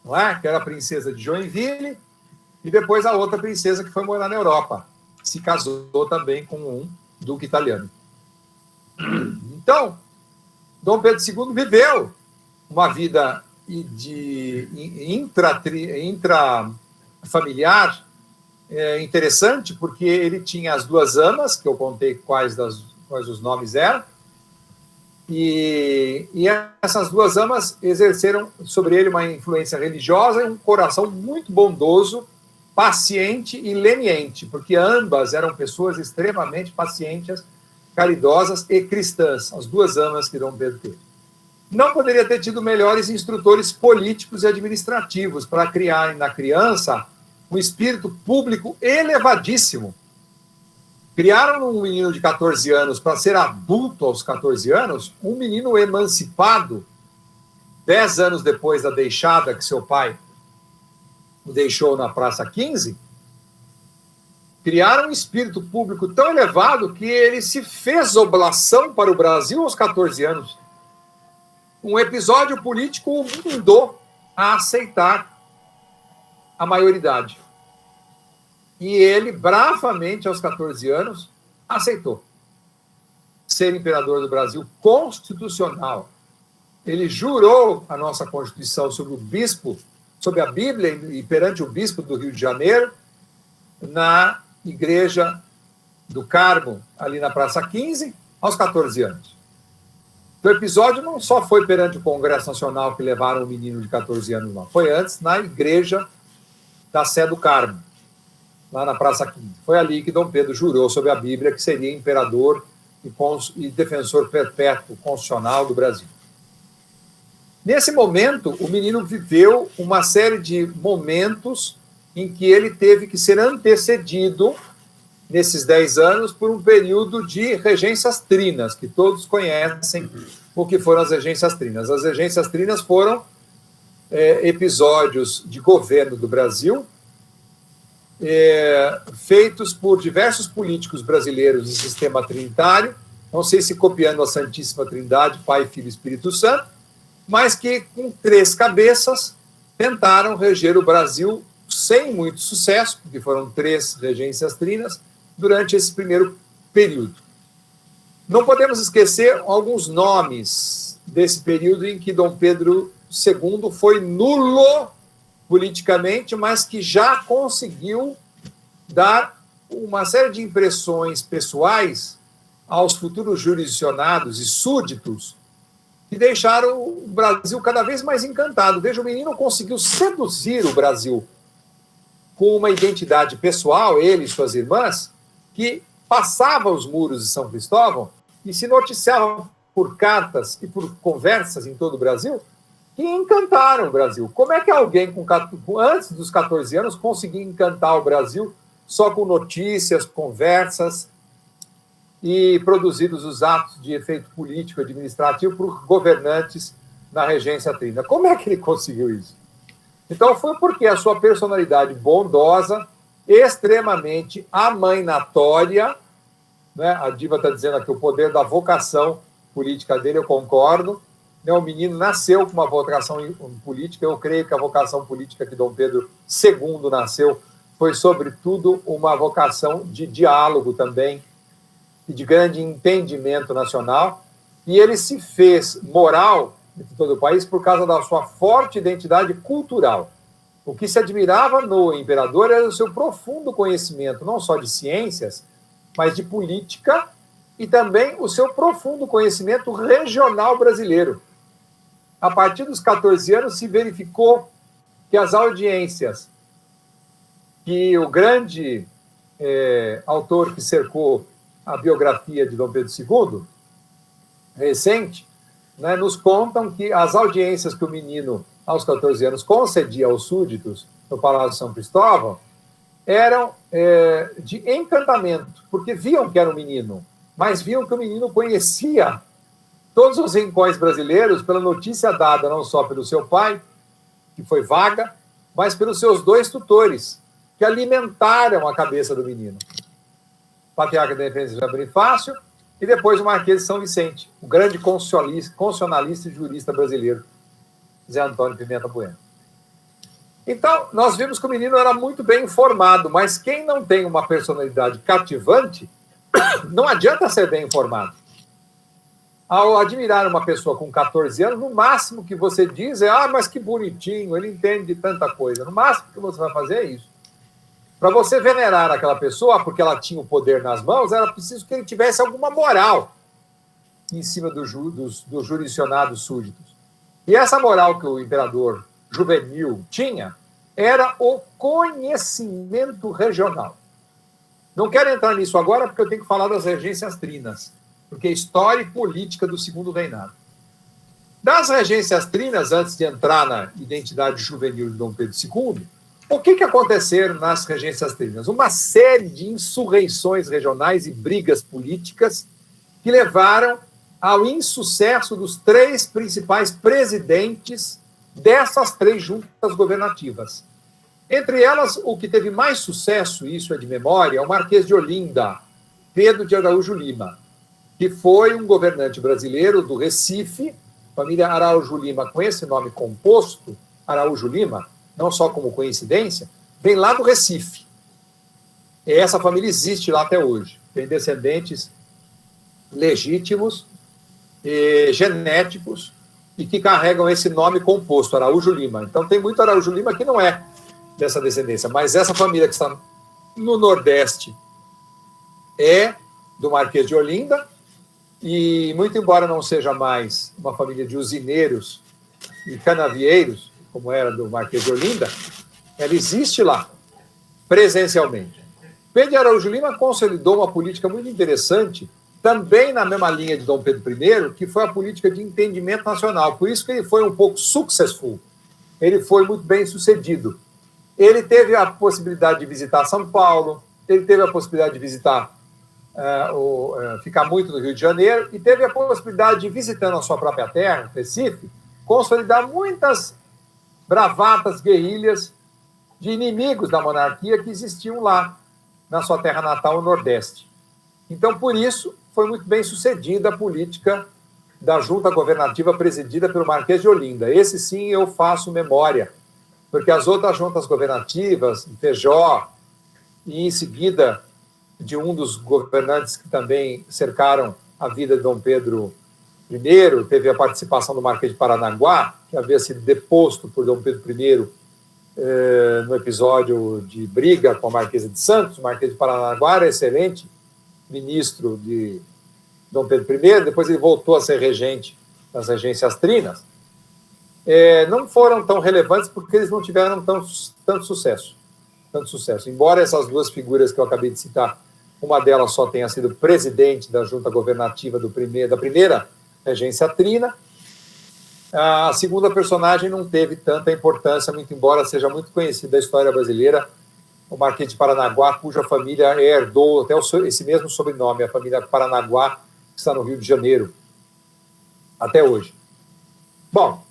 não é? Que era a princesa de Joinville e depois a outra princesa que foi morar na Europa. Se casou também com um duque italiano. Então, Dom Pedro II viveu uma vida de intrafamiliar interessante, porque ele tinha as 2 amas, que eu contei quais os nomes eram, e essas 2 amas exerceram sobre ele uma influência religiosa e um coração muito bondoso, paciente e leniente, porque ambas eram pessoas extremamente pacientes, caridosas e cristãs, as 2 amas que Dom Pedro teve. Não poderia ter tido melhores instrutores políticos e administrativos para criar na criança um espírito público elevadíssimo. Criaram um menino de 14 anos para ser adulto aos 14 anos, um menino emancipado, 10 anos depois da deixada que seu pai o deixou na Praça 15, criaram um espírito público tão elevado que ele se fez oblação para o Brasil aos 14 anos. Um episódio político o mandou a aceitar a maioridade. E ele, bravamente, aos 14 anos, aceitou ser imperador do Brasil constitucional. Ele jurou a nossa Constituição sobre o bispo, sobre a Bíblia e perante o bispo do Rio de Janeiro, na Igreja do Carmo, ali na Praça 15, aos 14 anos. O episódio não só foi perante o Congresso Nacional que levaram o menino de 14 anos lá, foi antes na Igreja da Sé do Carmo, lá na Praça 15. Foi ali que Dom Pedro jurou sobre a Bíblia que seria imperador e defensor perpétuo constitucional do Brasil. Nesse momento, o menino viveu uma série de momentos em que ele teve que ser antecedido, nesses 10 anos, por um período de regências trinas, que todos conhecem o que foram as regências trinas. As regências trinas foram episódios de governo do Brasil, feitos por diversos políticos brasileiros do sistema trinitário, não sei se copiando a Santíssima Trindade, Pai, Filho e Espírito Santo, mas que, com 3 cabeças, tentaram reger o Brasil sem muito sucesso, porque foram 3 regências trinas, durante esse primeiro período. Não podemos esquecer alguns nomes desse período em que Dom Pedro II foi nulo politicamente, mas que já conseguiu dar uma série de impressões pessoais aos futuros jurisdicionados e súditos que deixaram o Brasil cada vez mais encantado. Veja, o menino conseguiu seduzir o Brasil com uma identidade pessoal, ele e suas irmãs, que passava os muros de São Cristóvão e se noticiava por cartas e por conversas em todo o Brasil que encantaram o Brasil. Como é que alguém antes dos 14 anos conseguia encantar o Brasil só com notícias, conversas e produzidos os atos de efeito político administrativo por governantes na regência trina? Como é que ele conseguiu isso? Então foi porque a sua personalidade bondosa, extremamente amainatória, né? A Diva está dizendo aqui o poder da vocação política dele, eu concordo. Né? O menino nasceu com uma vocação política, eu creio que a vocação política que Dom Pedro II nasceu foi, sobretudo, uma vocação de diálogo também, e de grande entendimento nacional, e ele se fez moral em todo o país por causa da sua forte identidade cultural. O que se admirava no imperador era o seu profundo conhecimento, não só de ciências, mas de política, e também o seu profundo conhecimento regional brasileiro. A partir dos 14 anos se verificou que as audiências que o grande autor que cercou a biografia de Dom Pedro II, recente, né, nos contam que as audiências que o menino, aos 14 anos, concedia aos súditos no Palácio de São Cristóvão eram de encantamento, porque viam que era um menino, mas viam que o menino conhecia todos os rincões brasileiros pela notícia dada não só pelo seu pai, que foi vaga, mas pelos seus 2 tutores, que alimentaram a cabeça do menino. Patriarca da Independência Bonifácio, e depois o Marquês de São Vicente, o grande constitucionalista e jurista brasileiro, Zé Antônio Pimenta Bueno. Então, nós vimos que o menino era muito bem informado, mas quem não tem uma personalidade cativante, não adianta ser bem informado. Ao admirar uma pessoa com 14 anos, no máximo que você diz é: mas que bonitinho, ele entende de tanta coisa. No máximo que você vai fazer é isso. Para você venerar aquela pessoa, porque ela tinha o poder nas mãos, era preciso que ele tivesse alguma moral em cima dos jurisdicionados súditos. E essa moral que o imperador juvenil tinha era o conhecimento regional. Não quero entrar nisso agora, porque eu tenho que falar das regências trinas, porque é história e política do segundo reinado. Das regências trinas, antes de entrar na identidade juvenil de Dom Pedro II, o que aconteceu nas regências trinas? Uma série de insurreições regionais e brigas políticas que levaram ao insucesso dos 3 principais presidentes dessas 3 juntas governativas. Entre elas, o que teve mais sucesso, isso é de memória, é o Marquês de Olinda, Pedro de Araújo Lima, que foi um governante brasileiro do Recife, família Araújo Lima, com esse nome composto, Araújo Lima, não só como coincidência, vem lá do Recife. E essa família existe lá até hoje. Tem descendentes legítimos, genéticos, e que carregam esse nome composto, Araújo Lima. Então tem muito Araújo Lima que não é dessa descendência, mas essa família que está no Nordeste é do Marquês de Olinda, e muito embora não seja mais uma família de usineiros e canavieiros, como era do Marquês de Olinda, ela existe lá, presencialmente. Pedro de Araújo Lima consolidou uma política muito interessante, também na mesma linha de Dom Pedro I, que foi a política de entendimento nacional. Por isso que ele foi um pouco successful, ele foi muito bem sucedido. Ele teve a possibilidade de visitar São Paulo, ele teve a possibilidade de visitar, ficar muito no Rio de Janeiro, e teve a possibilidade de, visitando a sua própria terra, Recife, consolidar muitas bravatas, guerrilhas de inimigos da monarquia que existiam lá, na sua terra natal, no Nordeste. Então, por isso, foi muito bem sucedida a política da junta governativa presidida pelo Marquês de Olinda. Esse, sim, eu faço memória, porque as outras juntas governativas, Feijó, e em seguida de um dos governantes que também cercaram a vida de Dom Pedro I, teve a participação do Marquês de Paranaguá, que havia sido deposto por Dom Pedro I no episódio de briga com a Marquesa de Santos. O Marquês de Paranaguá era excelente ministro de Dom Pedro I, depois ele voltou a ser regente das regências trinas. Não foram tão relevantes porque eles não tiveram tanto sucesso. Embora essas 2 figuras que eu acabei de citar, uma delas só tenha sido presidente da junta governativa da primeira regência trina, a segunda personagem não teve tanta importância, muito embora seja muito conhecida da história brasileira, o Marquês de Paranaguá, cuja família herdou até esse mesmo sobrenome, a família Paranaguá, que está no Rio de Janeiro, até hoje. Bom,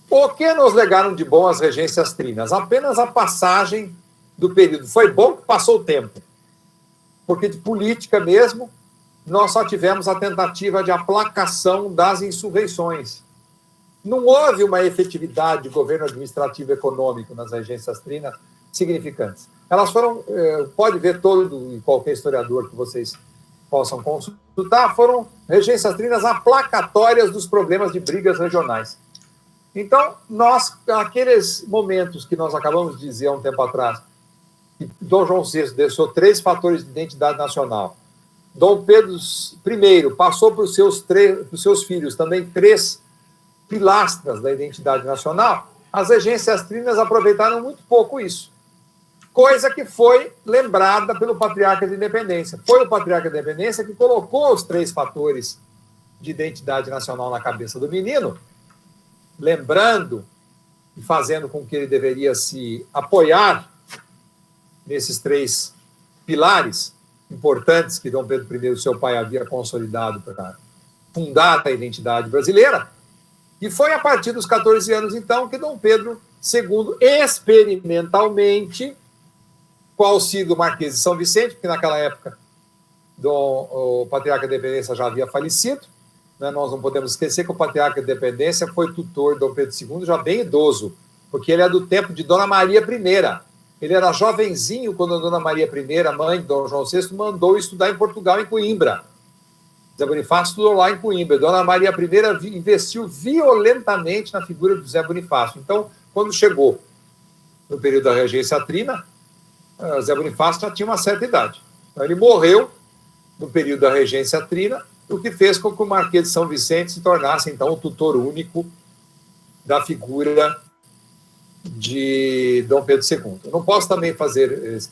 o que nos legaram de bom as regências trinas? Apenas a passagem do período. Foi bom que passou o tempo, porque de política mesmo, nós só tivemos a tentativa de aplacação das insurreições. Não houve uma efetividade de governo administrativo e econômico nas regências trinas significantes. Elas foram, pode ver todo e qualquer historiador que vocês possam consultar, foram regências trinas aplacatórias dos problemas de brigas regionais. Então, aqueles momentos que nós acabamos de dizer há um tempo atrás, que Dom João VI deixou 3 fatores de identidade nacional, Dom Pedro I passou para os seus filhos também 3 pilastras da identidade nacional, as regências trinas aproveitaram muito pouco isso. Coisa que foi lembrada pelo Patriarca da Independência. Foi o Patriarca da Independência que colocou os 3 fatores de identidade nacional na cabeça do menino, lembrando e fazendo com que ele deveria se apoiar nesses 3 pilares importantes que Dom Pedro I, seu pai, havia consolidado para fundar a identidade brasileira. E foi a partir dos 14 anos, então, que Dom Pedro II, experimentalmente, com o auxílio do Marquês de São Vicente, porque naquela época o Patriarca da Independência já havia falecido, né? Nós não podemos esquecer que o Patriarca da Independência foi tutor de Dom Pedro II, já bem idoso, porque ele é do tempo de Dona Maria I. Ele era jovenzinho quando a Dona Maria I, mãe de Dom João VI, mandou estudar em Portugal, em Coimbra. Zé Bonifácio estudou lá em Coimbra. Dona Maria I investiu violentamente na figura do Zé Bonifácio. Então, quando chegou no período da regência trina, Zé Bonifácio já tinha uma certa idade. Então, ele morreu no período da regência trina, o que fez com que o Marquês de São Vicente se tornasse, então, o tutor único da figura de Dom Pedro II. Eu não posso também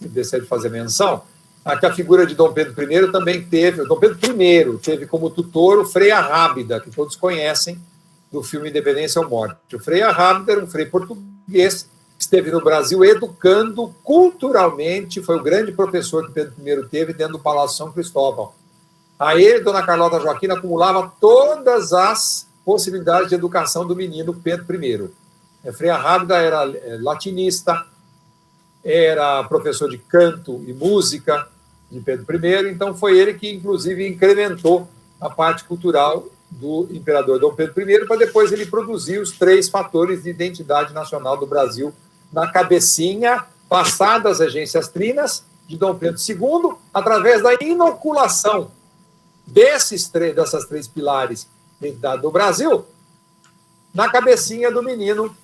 deixar de fazer menção a que a figura de Dom Pedro I também teve, Dom Pedro I teve como tutor o Frei Arrábida, que todos conhecem do filme Independência ou Morte. O Frei Arrábida era um frei português que esteve no Brasil educando culturalmente, foi o grande professor que Pedro I teve dentro do Palácio São Cristóvão. A ele, Dona Carlota Joaquina, acumulava todas as possibilidades de educação do menino Pedro I. Frei Arrábida era latinista, era professor de canto e música de Pedro I, então foi ele que, inclusive, incrementou a parte cultural do imperador Dom Pedro I, para depois ele produzir os 3 fatores de identidade nacional do Brasil na cabecinha, passadas as regências trinas de Dom Pedro II, através da inoculação dessas 3 pilares de identidade do Brasil, na cabecinha do menino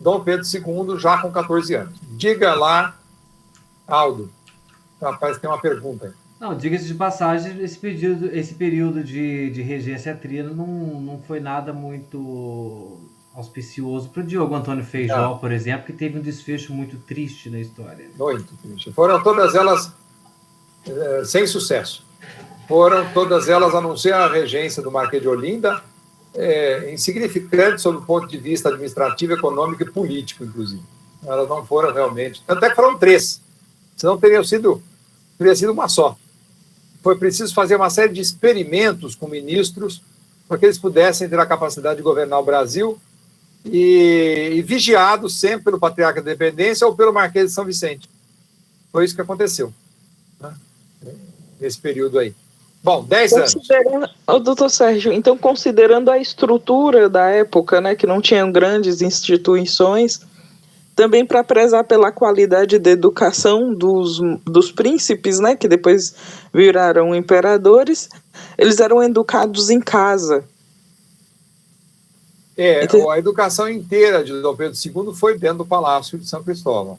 Dom Pedro II, já com 14 anos. Diga lá, Aldo. Rapaz, tem uma pergunta aí. Não, diga-se de passagem, esse período de regência trina não foi nada muito auspicioso para o Diogo Antônio Feijó, por exemplo, que teve um desfecho muito triste na história. Muito triste. Foram todas elas sem sucesso. Foram todas elas, a não ser a regência do Marquês de Olinda, insignificantes sob o ponto de vista administrativo, econômico e político, inclusive. Elas não foram realmente... Até que foram 3. Senão teria sido uma só. Foi preciso fazer uma série de experimentos com ministros para que eles pudessem ter a capacidade de governar o Brasil e vigiados sempre pelo Patriarca da Independência ou pelo Marquês de São Vicente. Foi isso que aconteceu, né? Nesse período aí. Bom, 10 anos. Doutor Sérgio, então, considerando a estrutura da época, né, que não tinham grandes instituições, também para prezar pela qualidade da educação dos príncipes, né, que depois viraram imperadores, eles eram educados em casa. Então, a educação inteira de Dom Pedro II foi dentro do Palácio de São Cristóvão.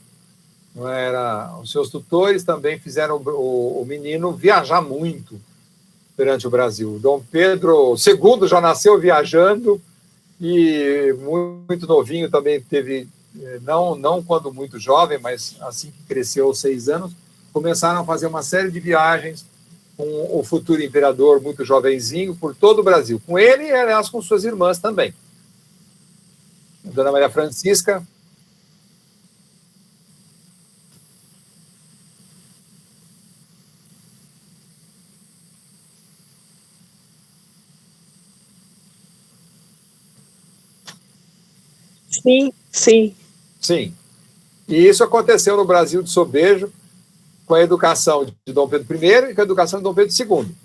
Não era, os seus tutores também fizeram o menino viajar muito durante o Brasil. Dom Pedro II já nasceu viajando e muito novinho também teve, não quando muito jovem, mas assim que cresceu aos 6 anos, começaram a fazer uma série de viagens com o futuro imperador muito jovenzinho por todo o Brasil. Com ele e, aliás, com suas irmãs também. Dona Maria Francisca... Sim, sim. Sim. E isso aconteceu no Brasil de sobejo com a educação de Dom Pedro I e com a educação de Dom Pedro II.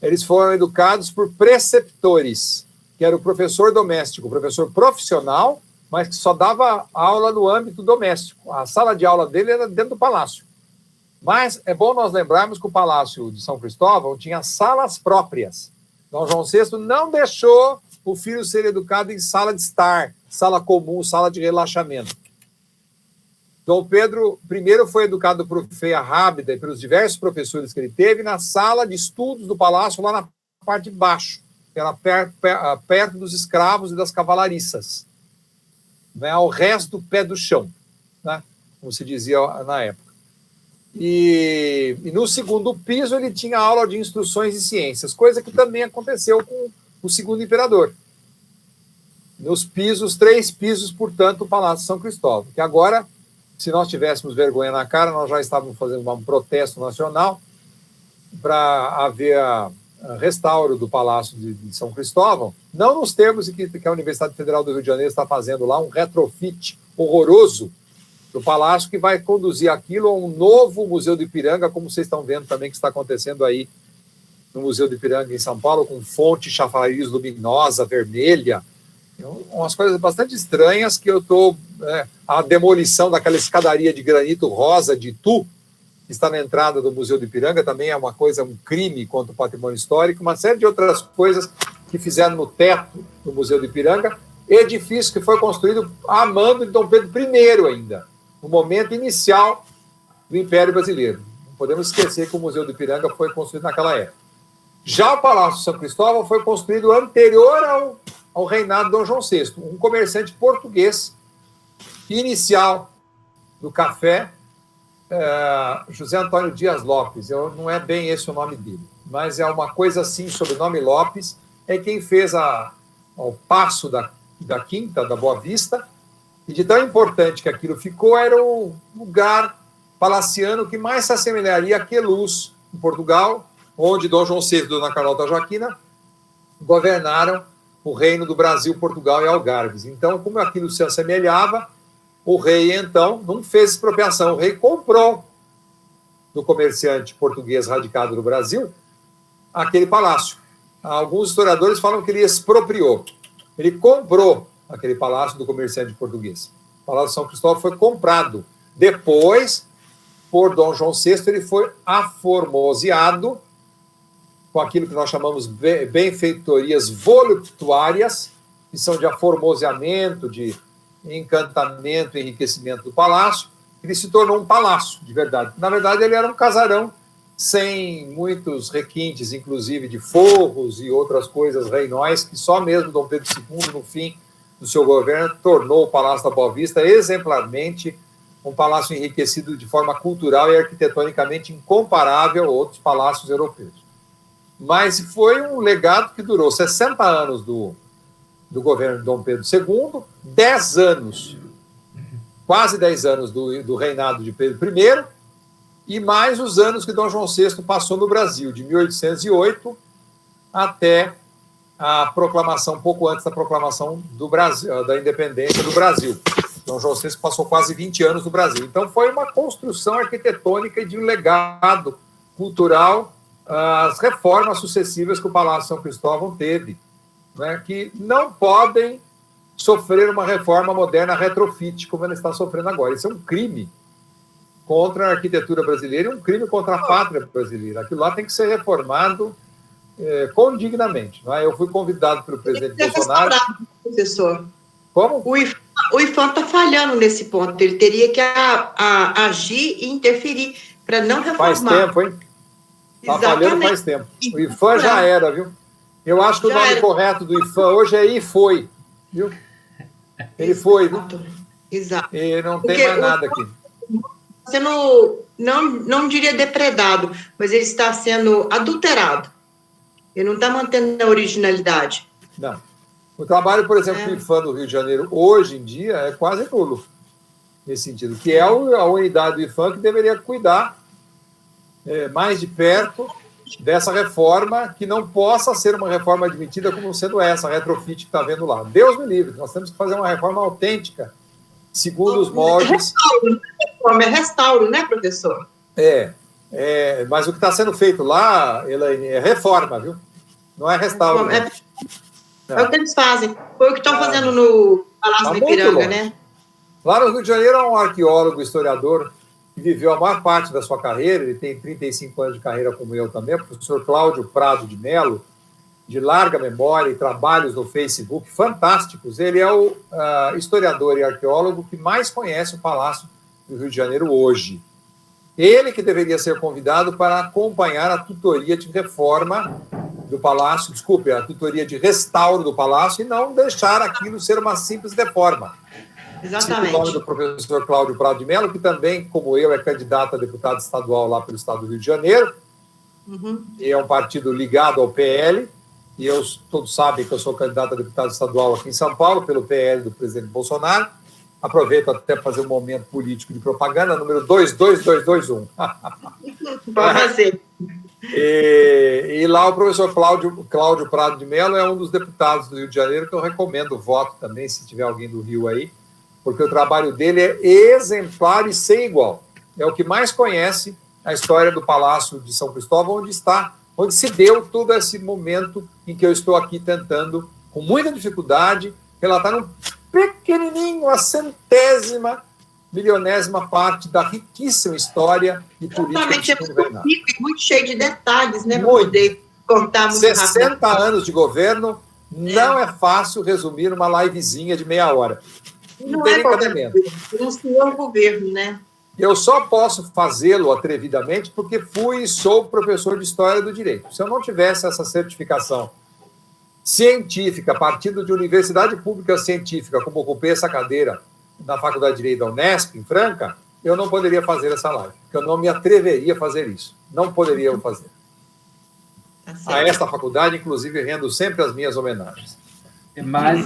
eles foram educados por preceptores, que era o professor doméstico, o professor profissional, mas que só dava aula no âmbito doméstico. A sala de aula dele era dentro do palácio. Mas é bom nós lembrarmos que o Palácio de São Cristóvão tinha salas próprias. Dom João VI não deixou o filho ser educado em sala de estar, sala comum, sala de relaxamento. Dom Pedro I foi educado por Feia Rábida e pelos diversos professores que ele teve na sala de estudos do palácio, lá na parte de baixo, que era perto dos escravos e das cavalariças, né, ao resto do pé do chão, né, como se dizia na época. E no segundo piso ele tinha aula de instruções e ciências, coisa que também aconteceu com o segundo imperador. Nos pisos, 3 pisos, portanto, o Palácio de São Cristóvão, que agora, se nós tivéssemos vergonha na cara, nós já estávamos fazendo um protesto nacional para haver restauro do Palácio de São Cristóvão, não nos termos que a Universidade Federal do Rio de Janeiro está fazendo lá, um retrofit horroroso do palácio, que vai conduzir aquilo a um novo Museu do Ipiranga, como vocês estão vendo também que está acontecendo aí no Museu do Ipiranga em São Paulo, com fonte chafariz luminosa, vermelha, umas coisas bastante estranhas que eu estou... a demolição daquela escadaria de granito rosa de Itu, que está na entrada do Museu do Ipiranga, também é uma coisa, um crime contra o patrimônio histórico, uma série de outras coisas que fizeram no teto do Museu do Ipiranga, edifício que foi construído a mando de Dom Pedro I ainda, no momento inicial do Império Brasileiro. Não podemos esquecer que o Museu do Ipiranga foi construído naquela época. Já o Palácio de São Cristóvão foi construído anterior ao reinado de Dom João VI, um comerciante português inicial do café, José Antônio Dias Lopes. Não é bem esse o nome dele, mas é uma coisa assim, sobrenome Lopes, é quem fez ao passo da Quinta, da Boa Vista, e de tão importante que aquilo ficou, era o lugar palaciano que mais se assemelharia a Queluz, em Portugal, onde Dom João VI e Dona Carlota Joaquina governaram o reino do Brasil, Portugal e Algarves. Então, como aquilo se assemelhava, o rei, então, não fez expropriação. O rei comprou do comerciante português radicado no Brasil aquele palácio. Alguns historiadores falam que ele expropriou. Ele comprou aquele palácio do comerciante português. O Palácio de São Cristóvão foi comprado. Depois, por Dom João VI, ele foi aformoseado com aquilo que nós chamamos benfeitorias voluptuárias, que são de aformoseamento, de encantamento e enriquecimento do palácio. Ele se tornou um palácio, de verdade. Na verdade, ele era um casarão sem muitos requintes, inclusive de forros e outras coisas reinóis, que só mesmo Dom Pedro II, no fim do seu governo, tornou o Palácio da Boa Vista exemplarmente um palácio enriquecido de forma cultural e arquitetonicamente incomparável a outros palácios europeus. Mas foi um legado que durou 60 anos do governo de Dom Pedro II, 10 anos, quase 10 anos do reinado de Pedro I, e mais os anos que Dom João VI passou no Brasil, de 1808 até a proclamação, pouco antes da proclamação do Brasil, da independência do Brasil. Dom João VI passou quase 20 anos no Brasil. Então, foi uma construção arquitetônica e de um legado cultural, as reformas sucessivas que o Palácio de São Cristóvão teve, né, que não podem sofrer uma reforma moderna retrofit, como ela está sofrendo agora. Isso é um crime contra a arquitetura brasileira e um crime contra a pátria brasileira. Aquilo lá tem que ser reformado condignamente. Não é? Eu fui convidado pelo presidente Bolsonaro... Professor. Como? O IPHAN está falhando nesse ponto. Ele teria que agir e interferir para não reformar. Faz tempo, hein? Está falhando faz tempo. O IPHAN já era, viu? Eu acho que o nome correto do IPHAN hoje é IFOI, viu? Ele foi, viu? Exato. E não tem mais nada aqui. Você não diria depredado, mas ele está sendo adulterado. Ele não está mantendo a originalidade. Não. O trabalho, por exemplo, do IPHAN do Rio de Janeiro, hoje em dia, é quase nulo, nesse sentido, que é a unidade do IPHAN que deveria cuidar mais de perto dessa reforma, que não possa ser uma reforma admitida como sendo essa, a retrofit que está vendo lá. Deus me livre, nós temos que fazer uma reforma autêntica, segundo os moldes... Restauro, né, professor? Mas o que está sendo feito lá, Elaine, é reforma, viu? Não é restauro. É o que eles fazem. Foi o que estão fazendo no Palácio do Ipiranga, né? Lá no Rio de Janeiro, há um arqueólogo, historiador, que viveu a maior parte da sua carreira, ele tem 35 anos de carreira como eu também, o professor Cláudio Prado de Mello, de larga memória e trabalhos no Facebook fantásticos. Ele é o historiador e arqueólogo que mais conhece o Palácio do Rio de Janeiro hoje. Ele que deveria ser convidado para acompanhar a tutoria de reforma do Palácio, a tutoria de restauro do Palácio, e não deixar aquilo ser uma simples reforma. Exatamente. O nome do professor Cláudio Prado de Mello, que também, como eu, é candidato a deputado estadual lá pelo estado do Rio de Janeiro, e é um partido ligado ao PL, e todos sabem que eu sou candidato a deputado estadual aqui em São Paulo, pelo PL do presidente Bolsonaro. Aproveito até para fazer um momento político de propaganda, número 22221. Pode fazer. E lá o professor Cláudio Prado de Mello é um dos deputados do Rio de Janeiro que eu recomendo o voto também, se tiver alguém do Rio aí, porque o trabalho dele é exemplar e sem igual. É o que mais conhece a história do Palácio de São Cristóvão, onde se deu todo esse momento em que eu estou aqui tentando, com muita dificuldade, relatar um pequenininho, a centésima, milionésima parte da riquíssima história e política do governo. Muito cheio de detalhes, né? Muito. Poder contar muito 60 rápido. Anos de governo, não é fácil resumir uma livezinha de meia hora. Não é um senhor governo, né? Eu só posso fazê-lo atrevidamente porque fui e sou professor de História do Direito. Se eu não tivesse essa certificação científica, partindo de universidade pública científica, como ocupei essa cadeira na Faculdade de Direito da Unesp, em Franca, eu não poderia fazer essa live, porque eu não me atreveria a fazer isso. Não poderia eu fazer. A esta faculdade, inclusive, rendo sempre as minhas homenagens. Mas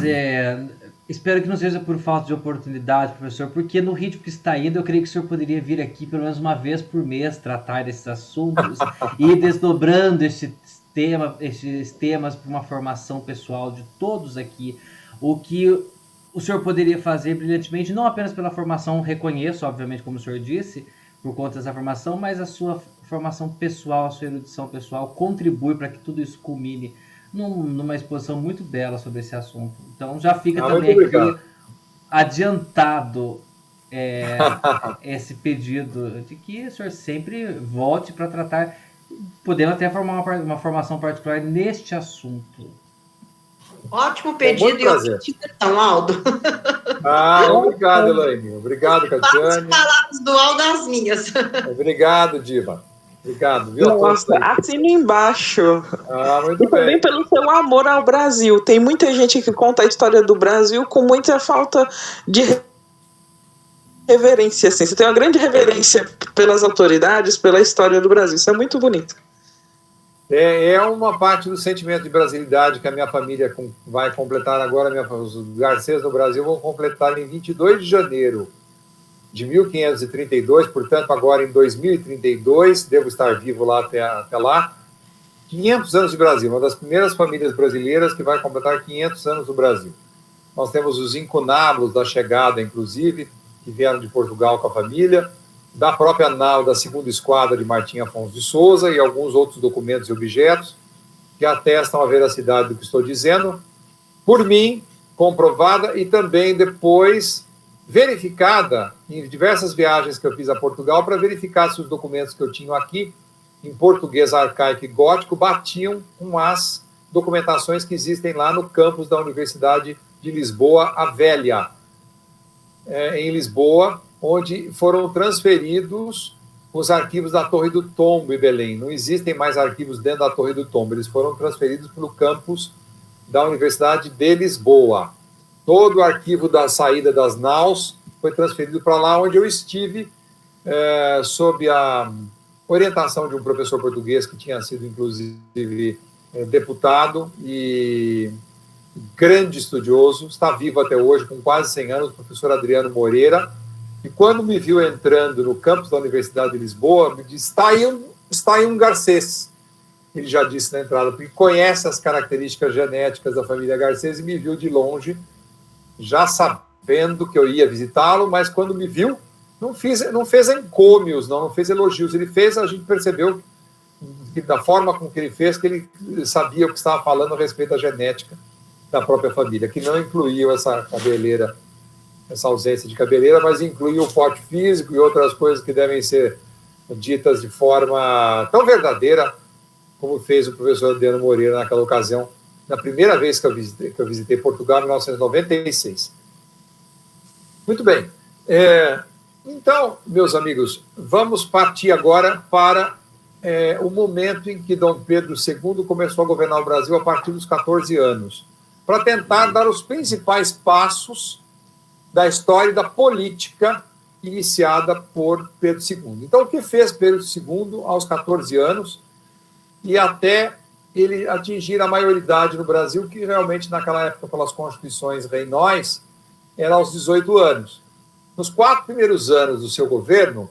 espero que não seja por falta de oportunidade, professor, porque no ritmo que está indo, eu creio que o senhor poderia vir aqui pelo menos uma vez por mês tratar desses assuntos e ir desdobrando esses temas para uma formação pessoal de todos aqui. O que o senhor poderia fazer brilhantemente, não apenas pela formação, reconheço, obviamente, como o senhor disse, por conta dessa formação, mas a sua formação pessoal, a sua erudição pessoal contribui para que tudo isso culmine numa exposição muito bela sobre esse assunto. Então, já fica também aqui adiantado esse pedido de que o senhor sempre volte para tratar, podendo até formar uma formação particular neste assunto. Ótimo pedido e ótima sugestão, Aldo. Obrigado, Elaine. Obrigado, Catiane. Palavras do Aldo as minhas. Obrigado, Diva. Obrigado, viu? Nossa, assino embaixo. Muito e também bem. Pelo seu amor ao Brasil. Tem muita gente que conta a história do Brasil com muita falta de reverência. Assim. Você tem uma grande reverência pelas autoridades, pela história do Brasil. Isso é muito bonito. É uma parte do sentimento de brasilidade que a minha família vai completar agora. Os Garcês no Brasil vão completar em 22 de janeiro de 1532, portanto, agora em 2032, devo estar vivo lá até lá, 500 anos de Brasil, uma das primeiras famílias brasileiras que vai completar 500 anos do Brasil. Nós temos os incunábulos da chegada, inclusive, que vieram de Portugal com a família, da própria nau da 2ª Esquadra de Martim Afonso de Souza e alguns outros documentos e objetos que atestam a veracidade do que estou dizendo, por mim, comprovada e também depois verificada em diversas viagens que eu fiz a Portugal para verificar se os documentos que eu tinha aqui, em português arcaico e gótico, batiam com as documentações que existem lá no campus da Universidade de Lisboa, a Velha, em Lisboa, onde foram transferidos os arquivos da Torre do Tombo em Belém. Não existem mais arquivos dentro da Torre do Tombo, eles foram transferidos pelo campus da Universidade de Lisboa. Todo o arquivo da saída das naus foi transferido para lá, onde eu estive sob a orientação de um professor português que tinha sido, inclusive, deputado e grande estudioso, está vivo até hoje, com quase 100 anos, o professor Adriano Moreira, e quando me viu entrando no campus da Universidade de Lisboa, me disse, está aí um Garcês. Ele já disse na entrada, porque conhece as características genéticas da família Garcês e me viu de longe, já sabendo que eu ia visitá-lo, mas quando me viu, não fez encômios, não fez elogios. Ele fez, a gente percebeu que da forma com que ele fez, que ele sabia o que estava falando a respeito da genética da própria família, que não incluía essa cabeleira, essa ausência de cabeleira, mas incluía o porte físico e outras coisas que devem ser ditas de forma tão verdadeira como fez o professor Adriano Moreira naquela ocasião, na primeira vez que eu visitei Portugal, em 1996. Muito bem. Então, meus amigos, vamos partir agora para o momento em que Dom Pedro II começou a governar o Brasil a partir dos 14 anos, para tentar dar os principais passos da história e da política iniciada por Pedro II. Então, o que fez Pedro II aos 14 anos e até ele atingir a maioridade no Brasil, que realmente naquela época, pelas constituições reinóis, era aos 18 anos. Nos 4 primeiros anos do seu governo,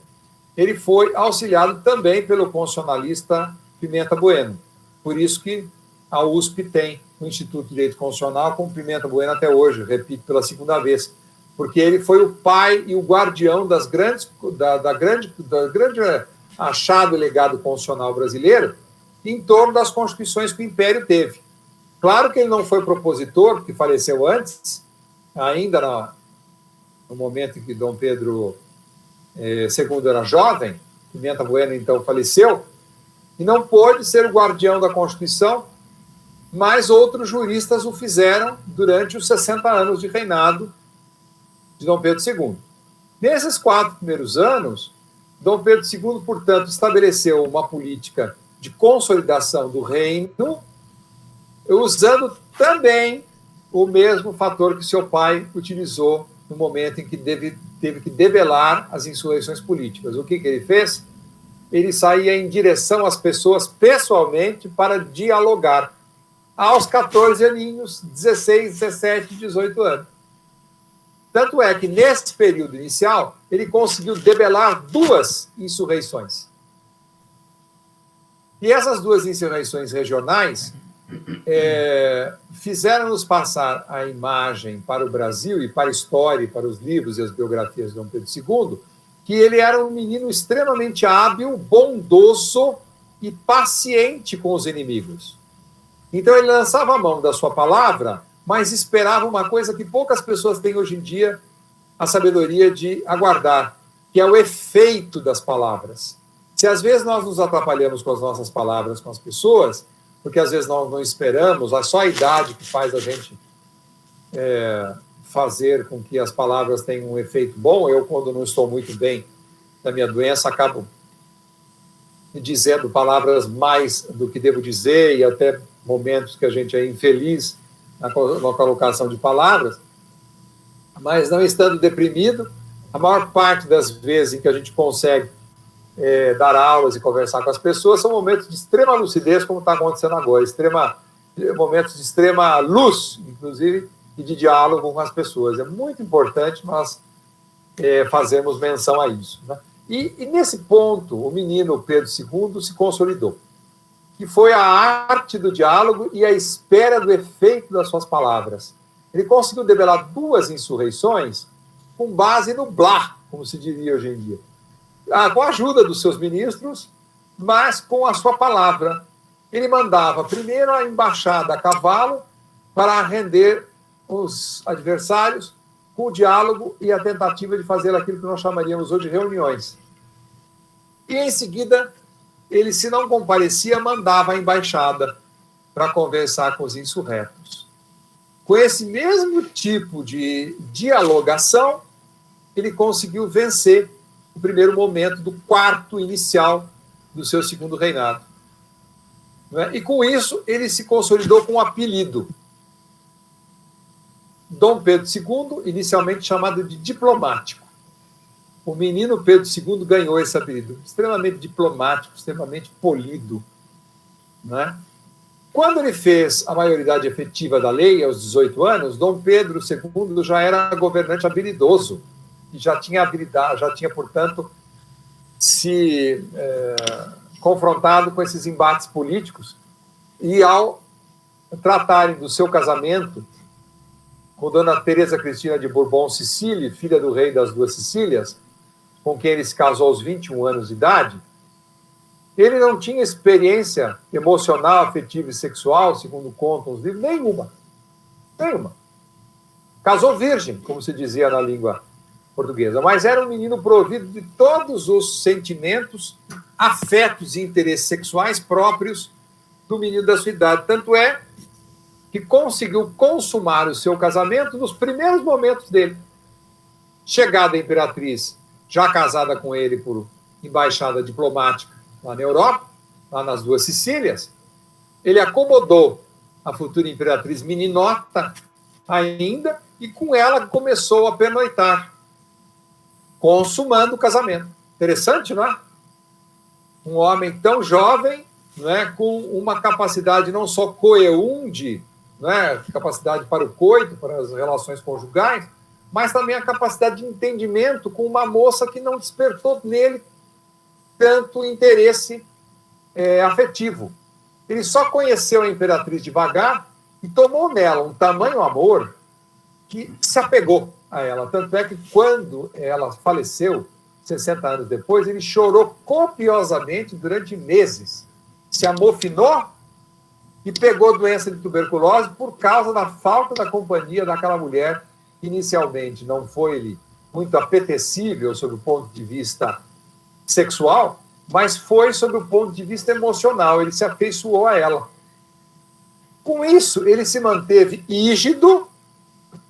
ele foi auxiliado também pelo constitucionalista Pimenta Bueno. Por isso que a USP tem o Instituto de Direito Constitucional com Pimenta Bueno até hoje, repito pela segunda vez, porque ele foi o pai e o guardião da grande achado e legado constitucional brasileiro em torno das constituições que o Império teve. Claro que ele não foi propositor, porque faleceu antes, ainda no momento em que Dom Pedro II era jovem, Pimenta Bueno então faleceu, e não pôde ser o guardião da Constituição, mas outros juristas o fizeram durante os 60 anos de reinado de Dom Pedro II. Nesses 4 primeiros anos, Dom Pedro II, portanto, estabeleceu uma política de consolidação do reino, usando também o mesmo fator que seu pai utilizou no momento em que teve que debelar as insurreições políticas. O que ele fez? Ele saía em direção às pessoas pessoalmente para dialogar. Aos 14 aninhos, 16, 17, 18 anos. Tanto é que, nesse período inicial, ele conseguiu debelar 2 insurreições. E essas 2 insurreições regionais fizeram-nos passar a imagem para o Brasil e para a história, e para os livros e as biografias de Dom Pedro II, que ele era um menino extremamente hábil, bondoso e paciente com os inimigos. Então ele lançava a mão da sua palavra, mas esperava uma coisa que poucas pessoas têm hoje em dia a sabedoria de aguardar, que é o efeito das palavras. Se às vezes nós nos atrapalhamos com as nossas palavras com as pessoas, porque às vezes nós não esperamos, é só a idade que faz a gente fazer com que as palavras tenham um efeito bom. Eu, quando não estou muito bem da minha doença, acabo dizendo palavras mais do que devo dizer, e até momentos que a gente é infeliz na colocação de palavras, mas não estando deprimido, a maior parte das vezes em que a gente consegue dar aulas e conversar com as pessoas são momentos de extrema lucidez, como está acontecendo agora, momentos de extrema luz, inclusive, e de diálogo com as pessoas. É muito importante nós fazermos menção a isso, né? E nesse ponto, o menino Pedro II se consolidou, que foi a arte do diálogo e a espera do efeito das suas palavras. Ele conseguiu debelar 2 insurreições com base no blá, como se diria hoje em dia. Com a ajuda dos seus ministros, mas com a sua palavra. Ele mandava primeiro a embaixada a cavalo para render os adversários com o diálogo e a tentativa de fazer aquilo que nós chamaríamos hoje de reuniões. E, em seguida, ele, se não comparecia, mandava a embaixada para conversar com os insurretos. Com esse mesmo tipo de dialogação, ele conseguiu vencer o primeiro momento do 4º inicial do seu 2º reinado. E, com isso, ele se consolidou com um apelido. Dom Pedro II, inicialmente chamado de diplomático. O menino Pedro II ganhou esse apelido, extremamente diplomático, extremamente polido. Né? Quando ele fez a maioridade efetiva da lei, aos 18 anos, Dom Pedro II já era governante habilidoso, e já tinha habilidade, já tinha, portanto, se confrontado com esses embates políticos, e ao tratarem do seu casamento com Dona Teresa Cristina de Bourbon-Sicília, filha do rei das 2 Sicílias, com quem ele se casou aos 21 anos de idade, ele não tinha experiência emocional, afetiva e sexual, segundo contam os livros, nenhuma. Casou virgem, como se dizia na língua portuguesa, mas era um menino provido de todos os sentimentos, afetos e interesses sexuais próprios do menino da sua idade. Tanto é que conseguiu consumar o seu casamento nos primeiros momentos dele. Chegada a imperatriz, já casada com ele por embaixada diplomática lá na Europa, lá nas duas Sicílias, ele acomodou a futura imperatriz meninota ainda, e com ela começou a pernoitar, consumando o casamento. Interessante, não é? Um homem tão jovem, não é, com uma capacidade não só coeunde, não é, capacidade para o coito, para as relações conjugais, mas também a capacidade de entendimento com uma moça que não despertou nele tanto interesse afetivo. Ele só conheceu a imperatriz devagar e tomou nela um tamanho amor que se apegou a ela. Tanto é que quando ela faleceu, 60 anos depois, ele chorou copiosamente durante meses. Se amofinou e pegou doença de tuberculose por causa da falta da companhia daquela mulher. Inicialmente não foi muito apetecível sob o ponto de vista sexual, mas foi sob o ponto de vista emocional. Ele se afeiçoou a ela. Com isso, ele se manteve rígido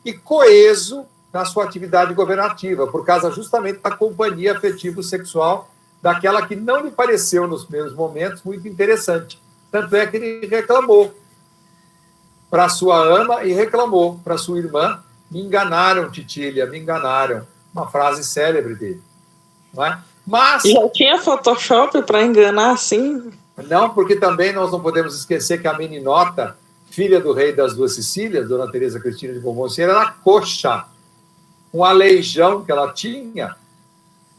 e coeso na sua atividade governativa, por causa justamente da companhia afetivo-sexual daquela que não lhe pareceu, nos primeiros momentos, muito interessante. Tanto é que ele reclamou para sua ama e reclamou para sua irmã: me enganaram, Titília, me enganaram. Uma frase célebre dele. Não é? Mas já tinha Photoshop para enganar assim? Não, porque também nós não podemos esquecer que a meninota, filha do rei das duas Sicílias, Dona Teresa Cristina de Montmorency, era coxa, um aleijão que ela tinha,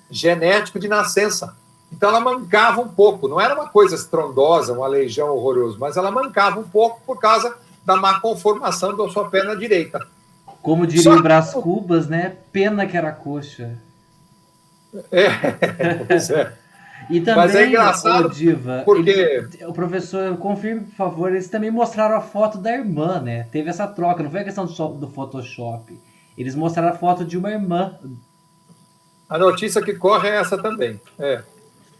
genético de nascença. Então ela mancava um pouco, não era uma coisa estrondosa, um aleijão horroroso, mas ela mancava um pouco por causa da má conformação da sua perna direita. Como diria o Brás Cubas, né? Pena que era coxa. Pois é. E também, mas é engraçado, Diva, porque... o professor, confirme, por favor, eles também mostraram a foto da irmã, né? Teve essa troca, não foi a questão do Photoshop. Eles mostraram a foto de uma irmã. A notícia que corre é essa também.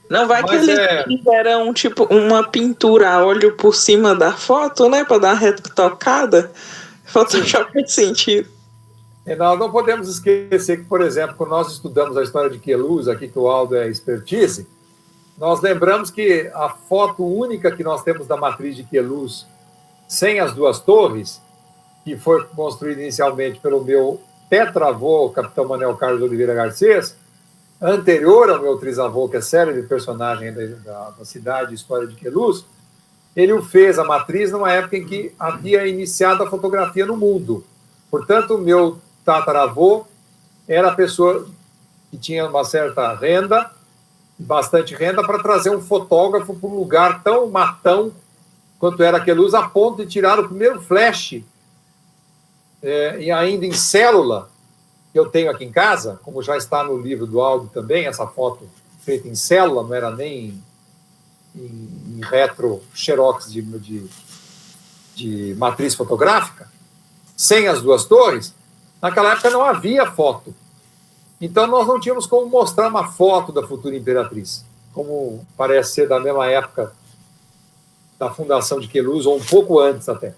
Não vai que eles fizeram tipo uma pintura a óleo por cima da foto, né? Para dar uma retocada. Photoshop faz sentido. Nós não podemos esquecer que, por exemplo, quando nós estudamos a história de Queluz, aqui que o Aldo é expertise, nós lembramos que a foto única que nós temos da matriz de Queluz, sem as duas torres, que foi construída inicialmente pelo meu tetravô, o capitão Manuel Carlos Oliveira Garcês, anterior ao meu trisavô, que é célebre personagem da cidade, história de Queluz, ele o fez, a matriz, numa época em que havia iniciado a fotografia no mundo. Portanto, o meu tataravô era a pessoa que tinha uma certa renda, bastante renda, para trazer um fotógrafo para um lugar tão matão quanto era Queluz, a ponto de tirar o primeiro flash, e ainda em célula, que eu tenho aqui em casa, como já está no livro do Aldo também, essa foto feita em célula, não era nem em retro xerox de matriz fotográfica, sem as duas torres. Naquela época não havia foto. Então nós não tínhamos como mostrar uma foto da futura imperatriz, como parece ser da mesma época da fundação de Queluz, ou um pouco antes até.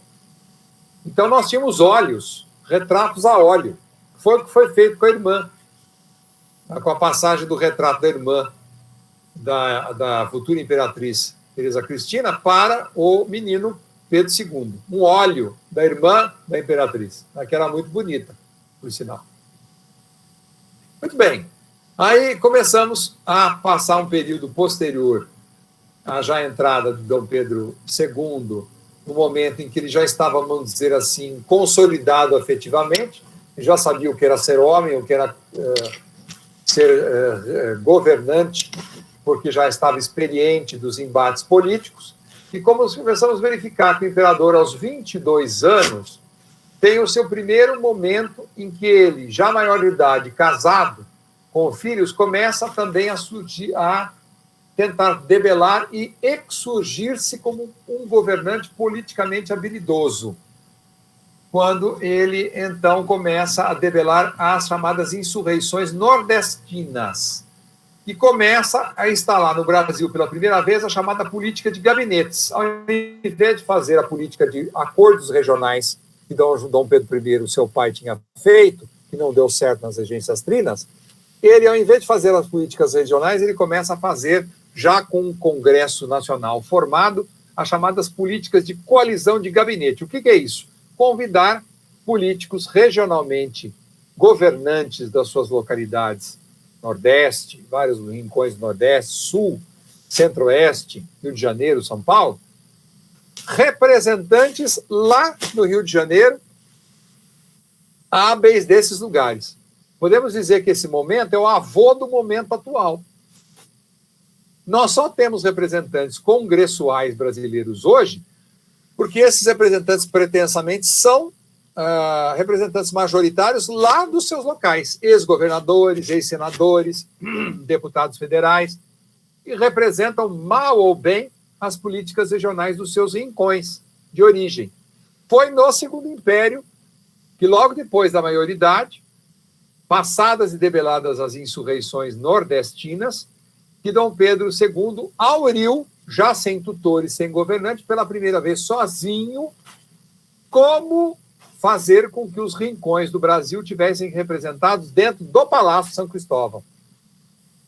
Então nós tínhamos óleos, retratos a óleo. Foi o que foi feito com a irmã, com a passagem do retrato da irmã da futura imperatriz Teresa Cristina para o menino Pedro II. Um óleo da irmã da imperatriz, que era muito bonita, por sinal. Muito bem. Aí começamos a passar um período posterior à já entrada de Dom Pedro II, no momento em que ele já estava, vamos dizer assim, consolidado afetivamente, já sabia o que era ser homem, o que era ser governante, porque já estava experiente dos embates políticos. E como começamos a verificar que o imperador, aos 22 anos, tem o seu primeiro momento em que ele, já maior de idade, casado, com os filhos, começa também a surgir, a tentar debelar e exsurgir-se como um governante politicamente habilidoso, quando ele, então, começa a debelar as chamadas insurreições nordestinas, e começa a instalar no Brasil, pela primeira vez, a chamada política de gabinetes. Ao invés de fazer a política de acordos regionais que Dom Pedro I, seu pai, tinha feito, que não deu certo nas regências trinas, ele, ao invés de fazer as políticas regionais, ele começa a fazer, já com um Congresso Nacional formado, as chamadas políticas de coalizão de gabinete. O que é isso? Convidar políticos regionalmente governantes das suas localidades, Nordeste, vários rincões do Nordeste, Sul, Centro-Oeste, Rio de Janeiro, São Paulo, representantes lá no Rio de Janeiro, hábeis desses lugares. Podemos dizer que esse momento é o avô do momento atual. Nós só temos representantes congressuais brasileiros hoje porque esses representantes pretensamente são representantes majoritários lá dos seus locais, ex-governadores, ex-senadores, deputados federais, e representam mal ou bem as políticas regionais dos seus rincões de origem. Foi no Segundo Império que, logo depois da maioridade, passadas e debeladas as insurreições nordestinas, que Dom Pedro II auriu, já sem tutor e sem governante, pela primeira vez sozinho, como fazer com que os rincões do Brasil tivessem representados dentro do Palácio São Cristóvão,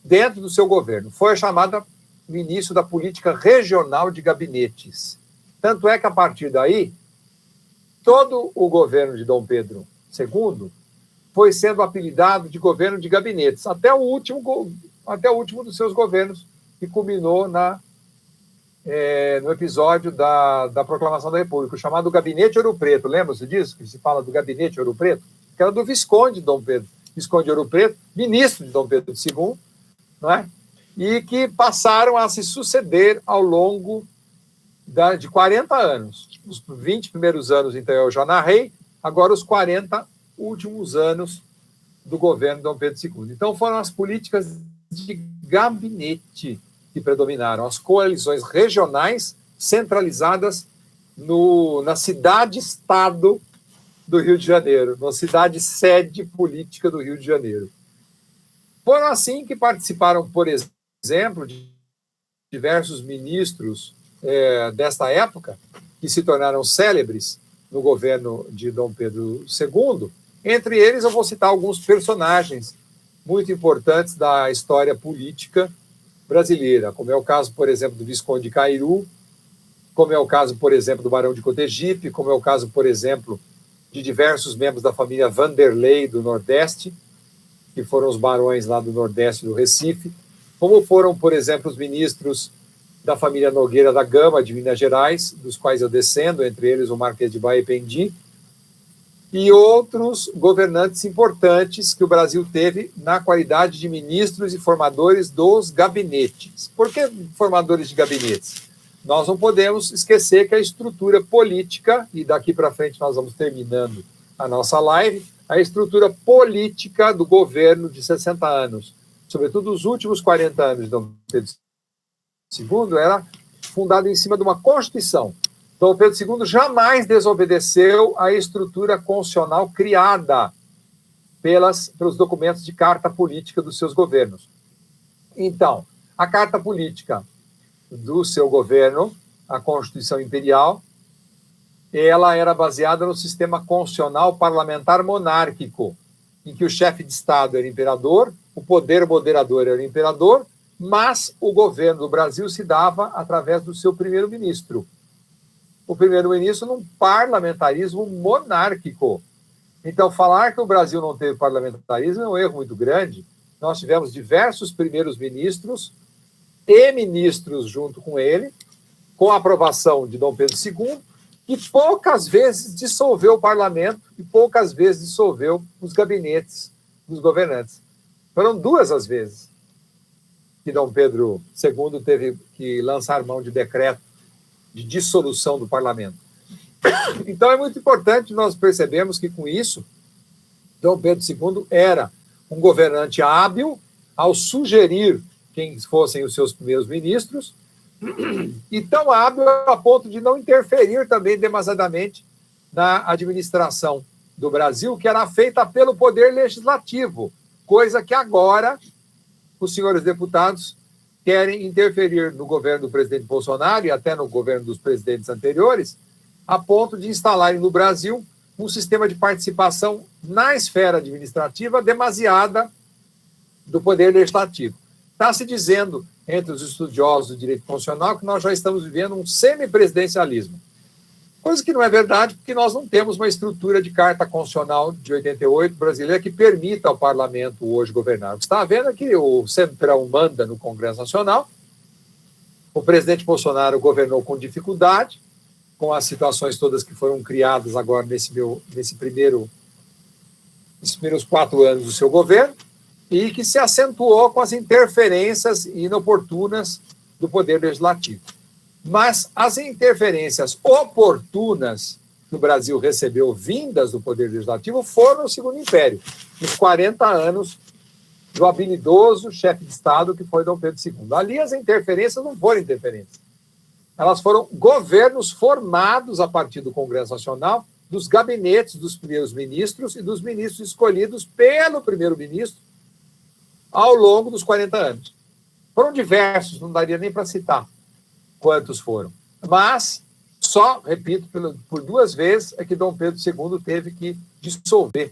dentro do seu governo. Foi chamada no início da política regional de gabinetes. Tanto é que, a partir daí, todo o governo de Dom Pedro II foi sendo apelidado de governo de gabinetes, até o último dos seus governos, que culminou no episódio da Proclamação da República, o chamado Gabinete Ouro Preto. Lembra-se disso? Que se fala do Gabinete Ouro Preto? Que era do Visconde Dom Pedro, Visconde Ouro Preto, ministro de Dom Pedro II, não é? E que passaram a se suceder ao longo de 40 anos. Os 20 primeiros anos, então, eu já narrei, agora os 40 últimos anos do governo de Dom Pedro II. Então, foram as políticas de gabinete que predominaram, as coalizões regionais centralizadas na cidade-estado do Rio de Janeiro, na cidade-sede política do Rio de Janeiro. Foram assim que participaram, por exemplo, de diversos ministros desta época, que se tornaram célebres no governo de Dom Pedro II. Entre eles, eu vou citar alguns personagens muito importantes da história política brasileira, como é o caso, por exemplo, do Visconde de Cairu, como é o caso, por exemplo, do Barão de Cotegipe, como é o caso, por exemplo, de diversos membros da família Vanderlei do Nordeste, que foram os barões lá do Nordeste do Recife, como foram, por exemplo, os ministros da família Nogueira da Gama, de Minas Gerais, dos quais eu descendo, entre eles o Marquês de Baependi, e outros governantes importantes que o Brasil teve na qualidade de ministros e formadores dos gabinetes. Por que formadores de gabinetes? Nós não podemos esquecer que a estrutura política, e daqui para frente nós vamos terminando a nossa live, a estrutura política do governo de 60 anos, sobretudo os últimos 40 anos de Dom Pedro II, era fundada em cima de uma Constituição. Dom Pedro II jamais desobedeceu a estrutura constitucional criada pelos documentos de carta política dos seus governos. Então, a carta política do seu governo, a Constituição Imperial, ela era baseada no sistema constitucional parlamentar monárquico, em que o chefe de Estado era o imperador, o poder moderador era o imperador, mas o governo do Brasil se dava através do seu primeiro-ministro. O primeiro-ministro num parlamentarismo monárquico. Então, falar que o Brasil não teve parlamentarismo é um erro muito grande. Nós tivemos diversos primeiros-ministros e ministros junto com ele, com a aprovação de Dom Pedro II, e poucas vezes dissolveu o parlamento e poucas vezes dissolveu os gabinetes dos governantes. Foram 2 as vezes que Dom Pedro II teve que lançar mão de decreto de dissolução do parlamento. Então, é muito importante nós percebermos que, com isso, Dom Pedro II era um governante hábil ao sugerir quem fossem os seus primeiros ministros, e tão hábil a ponto de não interferir também demasiadamente na administração do Brasil, que era feita pelo Poder Legislativo, coisa que agora os senhores deputados querem interferir no governo do presidente Bolsonaro e até no governo dos presidentes anteriores, a ponto de instalarem no Brasil um sistema de participação na esfera administrativa demasiada do Poder Legislativo. Está se dizendo, entre os estudiosos do direito constitucional, que nós já estamos vivendo um semipresidencialismo. Coisa que não é verdade, porque nós não temos uma estrutura de Carta Constitucional de 88 brasileira que permita ao parlamento hoje governar. O que está vendo é que o Centrão manda no Congresso Nacional, o presidente Bolsonaro governou com dificuldade, com as situações todas que foram criadas agora nesses primeiros 4 anos do seu governo, e que se acentuou com as interferências inoportunas do Poder Legislativo. Mas as interferências oportunas que o Brasil recebeu vindas do Poder Legislativo foram o Segundo Império, nos 40 anos do habilidoso chefe de Estado que foi Dom Pedro II. Ali as interferências não foram interferências. Elas foram governos formados a partir do Congresso Nacional, dos gabinetes dos primeiros ministros e dos ministros escolhidos pelo primeiro-ministro ao longo dos 40 anos. Foram diversos, não daria nem para citar quantos foram. Mas, só, repito, por 2 vezes é que Dom Pedro II teve que dissolver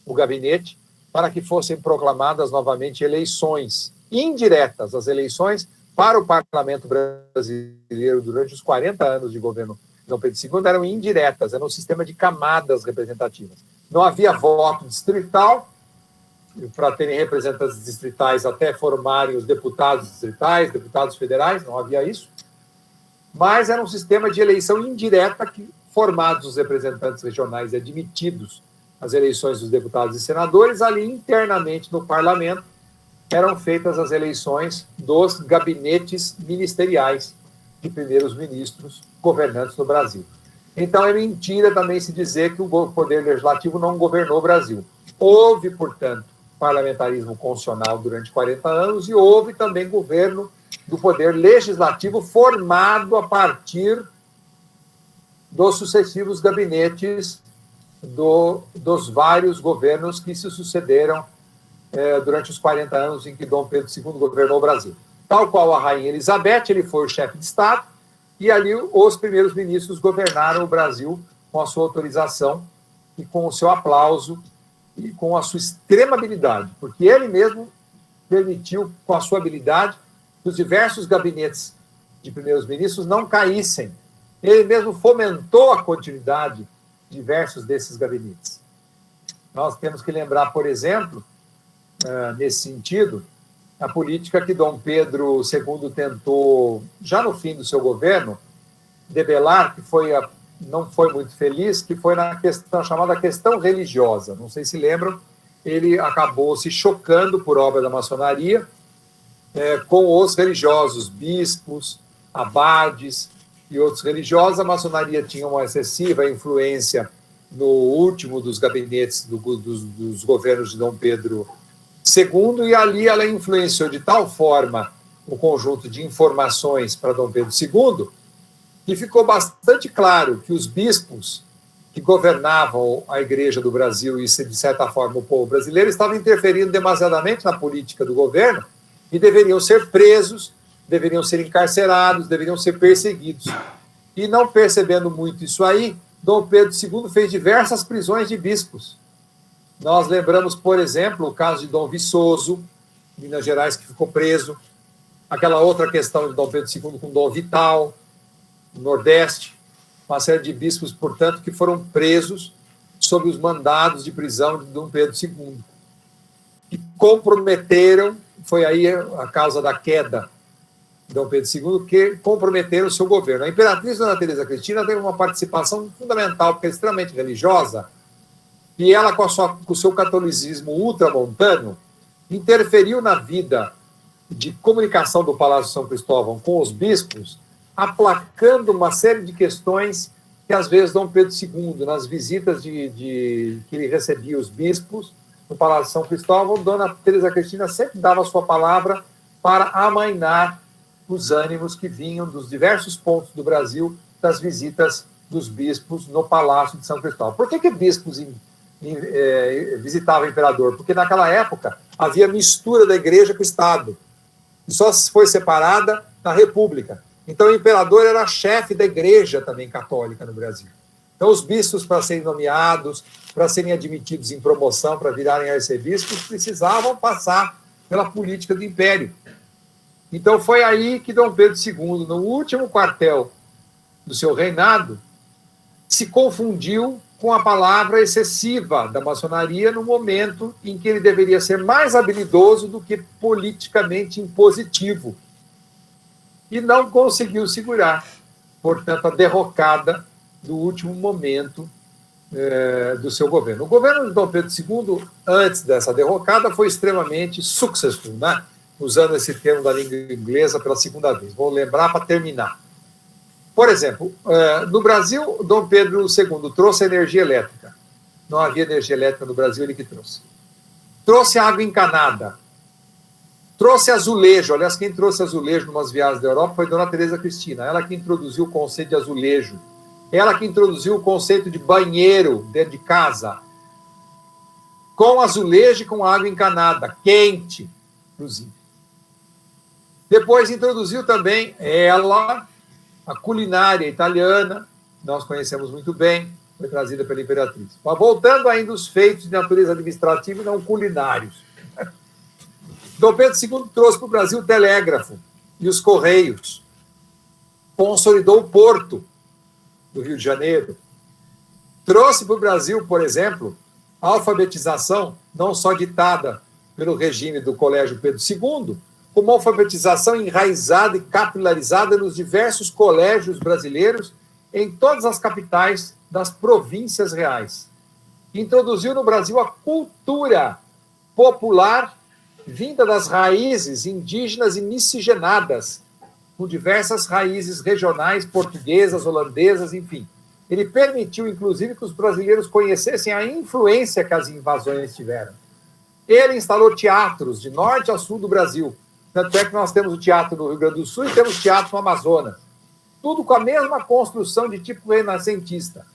o gabinete para que fossem proclamadas novamente eleições indiretas, as eleições para o parlamento brasileiro durante os 40 anos de governo de Dom Pedro II eram indiretas, era um sistema de camadas representativas. Não havia voto distrital, para terem representantes distritais até formarem os deputados distritais, deputados federais, não havia isso. Mas era um sistema de eleição indireta que, formados os representantes regionais admitidos às eleições dos deputados e senadores, ali internamente no parlamento eram feitas as eleições dos gabinetes ministeriais de primeiros ministros governantes no Brasil. Então é mentira também se dizer que o Poder Legislativo não governou o Brasil. Houve, portanto, parlamentarismo constitucional durante 40 anos e houve também governo do Poder Legislativo formado a partir dos sucessivos gabinetes dos vários governos que se sucederam durante os 40 anos em que Dom Pedro II governou o Brasil. Tal qual a Rainha Elizabeth, ele foi o chefe de Estado e ali os primeiros ministros governaram o Brasil com a sua autorização e com o seu aplauso e com a sua extrema habilidade, porque ele mesmo permitiu, com a sua habilidade, que os diversos gabinetes de primeiros ministros não caíssem. Ele mesmo fomentou a continuidade de diversos desses gabinetes. Nós temos que lembrar, por exemplo, nesse sentido, a política que Dom Pedro II tentou, já no fim do seu governo, debelar, que não foi muito feliz, que foi na questão chamada questão religiosa. Não sei se lembram, ele acabou se chocando por obra da maçonaria com os religiosos, bispos, abades e outros religiosos. A maçonaria tinha uma excessiva influência no último dos gabinetes dos governos de Dom Pedro II, e ali ela influenciou de tal forma o conjunto de informações para Dom Pedro II, que ficou bastante claro que os bispos que governavam a Igreja do Brasil e, de certa forma, o povo brasileiro estavam interferindo demasiadamente na política do governo e deveriam ser presos, deveriam ser encarcerados, deveriam ser perseguidos. E não percebendo muito isso aí, Dom Pedro II fez diversas prisões de bispos. Nós lembramos, por exemplo, o caso de Dom Viçoso, Minas Gerais, que ficou preso, aquela outra questão de Dom Pedro II com Dom Vital, no Nordeste, uma série de bispos, portanto, que foram presos sob os mandados de prisão de Dom Pedro II, que comprometeram, foi aí a causa da queda de Dom Pedro II, que comprometeram o seu governo. A imperatriz Dona Teresa Cristina teve uma participação fundamental, porque é extremamente religiosa, e ela, com o seu catolicismo ultramontano, interferiu na vida de comunicação do Palácio São Cristóvão com os bispos, aplacando uma série de questões que, às vezes, Dom Pedro II, nas visitas que ele recebia os bispos, no Palácio de São Cristóvão, Dona Teresa Cristina sempre dava a sua palavra para amainar os ânimos que vinham dos diversos pontos do Brasil, das visitas dos bispos no Palácio de São Cristóvão. Por que bispos visitavam o imperador? Porque naquela época havia mistura da igreja com o Estado, e só foi separada na República. Então o imperador era chefe da igreja também católica no Brasil. Então os bispos, para serem nomeados, para serem admitidos em promoção, para virarem arcebispos, precisavam passar pela política do império. Então foi aí que Dom Pedro II, no último quartel do seu reinado, se confundiu com a palavra excessiva da maçonaria no momento em que ele deveria ser mais habilidoso do que politicamente impositivo. E não conseguiu segurar, portanto, a derrocada do último momento do seu governo. O governo de Dom Pedro II, antes dessa derrocada, foi extremamente successful, né? Usando esse termo da língua inglesa pela segunda vez. Vou lembrar para terminar. Por exemplo, no Brasil, Dom Pedro II trouxe energia elétrica. Não havia energia elétrica no Brasil, ele que trouxe. Trouxe água encanada. Trouxe azulejo. Aliás, quem trouxe azulejo em umas viagens da Europa foi Dona Teresa Cristina. Ela que introduziu o conceito de azulejo. Ela que introduziu o conceito de banheiro dentro de casa. Com azulejo e com água encanada, quente, inclusive. Depois introduziu também a culinária italiana, nós conhecemos muito bem, foi trazida pela Imperatriz. Mas voltando ainda aos feitos de natureza administrativa e não culinários. Dom Pedro II trouxe para o Brasil o telégrafo e os correios. Consolidou o porto do Rio de Janeiro. Trouxe para o Brasil, por exemplo, a alfabetização, não só ditada pelo regime do Colégio Pedro II, como uma alfabetização enraizada e capilarizada nos diversos colégios brasileiros em todas as capitais das províncias reais. Introduziu no Brasil a cultura popular vinda das raízes indígenas e miscigenadas, com diversas raízes regionais, portuguesas, holandesas, enfim. Ele permitiu, inclusive, que os brasileiros conhecessem a influência que as invasões tiveram. Ele instalou teatros de norte a sul do Brasil. Tanto é que nós temos o teatro no Rio Grande do Sul e temos o teatro no Amazonas. Tudo com a mesma construção de tipo renascentista.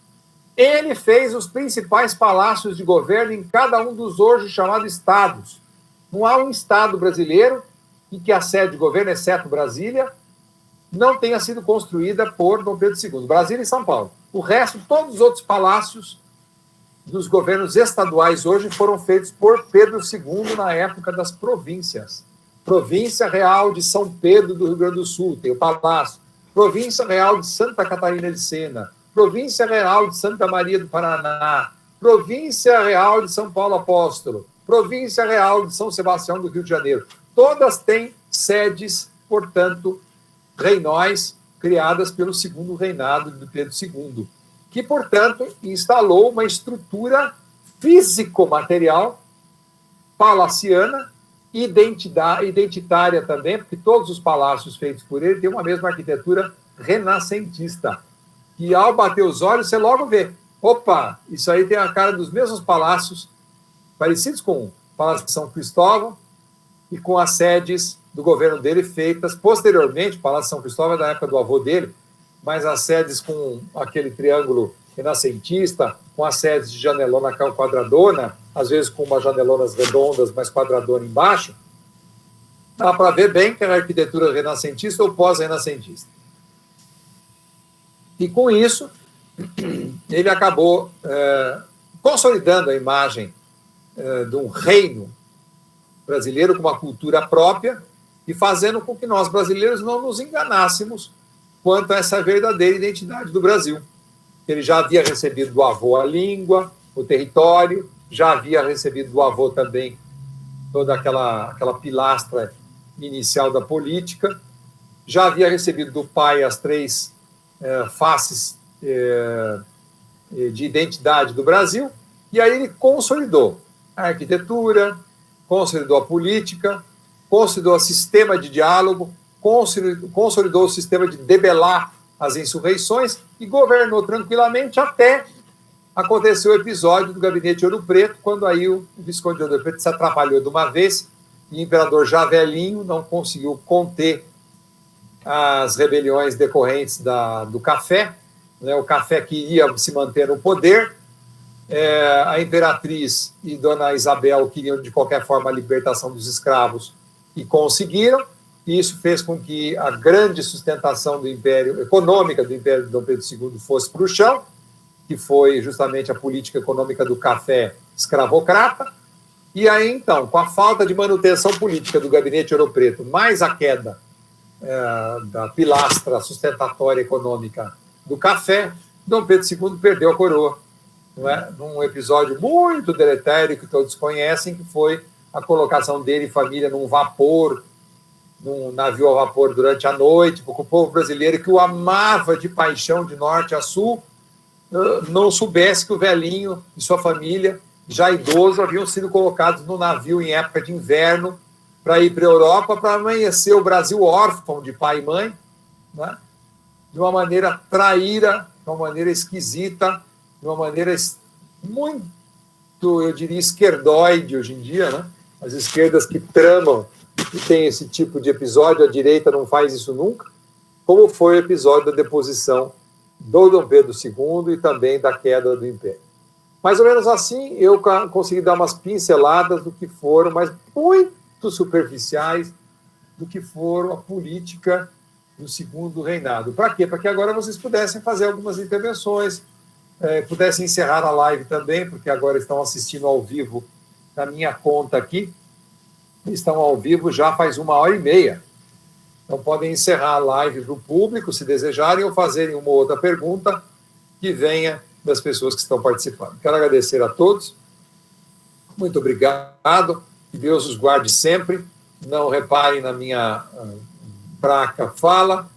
Ele fez os principais palácios de governo em cada um dos hoje chamados estados. Não há um estado brasileiro em que a sede de governo, exceto Brasília, não tenha sido construída por Dom Pedro II. Brasília e São Paulo. O resto, todos os outros palácios dos governos estaduais hoje foram feitos por Pedro II na época das províncias. Província Real de São Pedro do Rio Grande do Sul, tem o Palácio. Província Real de Santa Catarina de Sena. Província Real de Santa Maria do Paraná. Província Real de São Paulo Apóstolo. Província Real de São Sebastião do Rio de Janeiro. Todas têm sedes, portanto, reinóis, criadas pelo segundo reinado de Pedro II, que, portanto, instalou uma estrutura físico-material palaciana, identitária também, porque todos os palácios feitos por ele têm uma mesma arquitetura renascentista. E ao bater os olhos, você logo vê, opa, isso aí tem a cara dos mesmos palácios, parecidos com o Palácio de São Cristóvão e com as sedes do governo dele feitas posteriormente. O Palácio de São Cristóvão é da época do avô dele, mas as sedes com aquele triângulo renascentista, com as sedes de janelona quadradona, às vezes com umas janelonas redondas, mas quadradona embaixo, dá para ver bem que é a arquitetura renascentista ou pós-renascentista. E com isso, ele acabou consolidando a imagem de um reino brasileiro com uma cultura própria e fazendo com que nós, brasileiros, não nos enganássemos quanto a essa verdadeira identidade do Brasil. Ele já havia recebido do avô a língua, o território, já havia recebido do avô também toda aquela pilastra inicial da política, já havia recebido do pai as três faces de identidade do Brasil, e aí ele consolidou a arquitetura, consolidou a política, consolidou o sistema de diálogo, consolidou o sistema de debelar as insurreições e governou tranquilamente até aconteceu o episódio do Gabinete Ouro Preto, quando aí o Visconde de Ouro Preto se atrapalhou de uma vez, e o imperador já velhinho não conseguiu conter as rebeliões decorrentes do café, né, o café que ia se manter no poder. A imperatriz e Dona Isabel queriam, de qualquer forma, a libertação dos escravos e conseguiram, e isso fez com que a grande sustentação do império, econômica do Império de Dom Pedro II fosse para o chão, que foi justamente a política econômica do café escravocrata. E aí, então, com a falta de manutenção política do Gabinete Ouro Preto, mais a queda da pilastra sustentatória econômica do café, Dom Pedro II perdeu a coroa, não é? Num episódio muito deletério que todos conhecem, que foi a colocação dele e família num navio a vapor durante a noite, porque o povo brasileiro, que o amava de paixão de norte a sul, não soubesse que o velhinho e sua família, já idoso, haviam sido colocados no navio em época de inverno para ir para a Europa, para amanhecer o Brasil órfão de pai e mãe, né? De uma maneira traíra, de uma maneira esquisita, de uma maneira muito, eu diria, esquerdoide hoje em dia, né? As esquerdas que tramam e tem esse tipo de episódio, a direita não faz isso nunca, como foi o episódio da deposição do Dom Pedro II e também da queda do Império. Mais ou menos assim, eu consegui dar umas pinceladas do que foram, mas muito superficiais, do que foram a política do Segundo Reinado. Para quê? Para que agora vocês pudessem fazer algumas intervenções, pudessem encerrar a live também, porque agora estão assistindo ao vivo na minha conta aqui, estão ao vivo já faz 1h30. Então podem encerrar a live para o público, se desejarem, ou fazerem uma outra pergunta que venha das pessoas que estão participando. Quero agradecer a todos, muito obrigado, que Deus os guarde sempre, não reparem na minha fraca fala,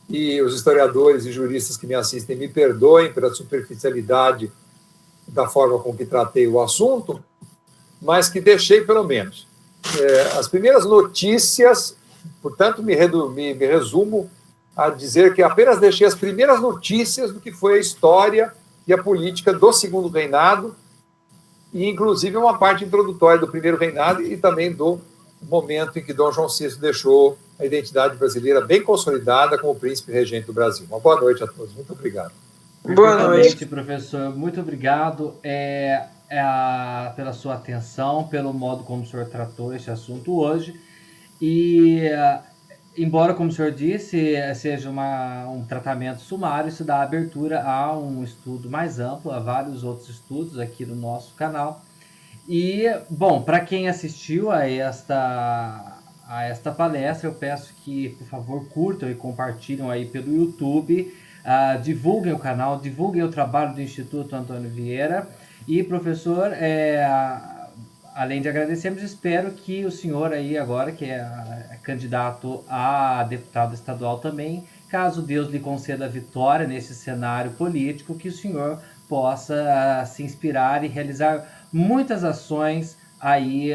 e os historiadores e juristas que me assistem me perdoem pela superficialidade da forma com que tratei o assunto, mas que deixei pelo menos as primeiras notícias, portanto me resumo a dizer que apenas deixei as primeiras notícias do que foi a história e a política do Segundo Reinado, e inclusive uma parte introdutória do Primeiro Reinado e também do momento em que Dom João VI deixou a identidade brasileira bem consolidada como príncipe regente do Brasil. Uma boa noite a todos. Muito obrigado. Boa noite, professor. Muito obrigado pela sua atenção, pelo modo como o senhor tratou este assunto hoje. E, embora, como o senhor disse, seja um tratamento sumário, isso dá abertura a um estudo mais amplo, a vários outros estudos aqui no nosso canal. E, bom, para quem assistiu a esta palestra, eu peço que, por favor, curtam e compartilhem aí pelo YouTube, divulguem o canal, divulguem o trabalho do Instituto Antônio Vieira. E, professor, além de agradecermos, espero que o senhor aí agora, que é candidato a deputado estadual também, caso Deus lhe conceda a vitória nesse cenário político, que o senhor possa se inspirar e realizar muitas ações aí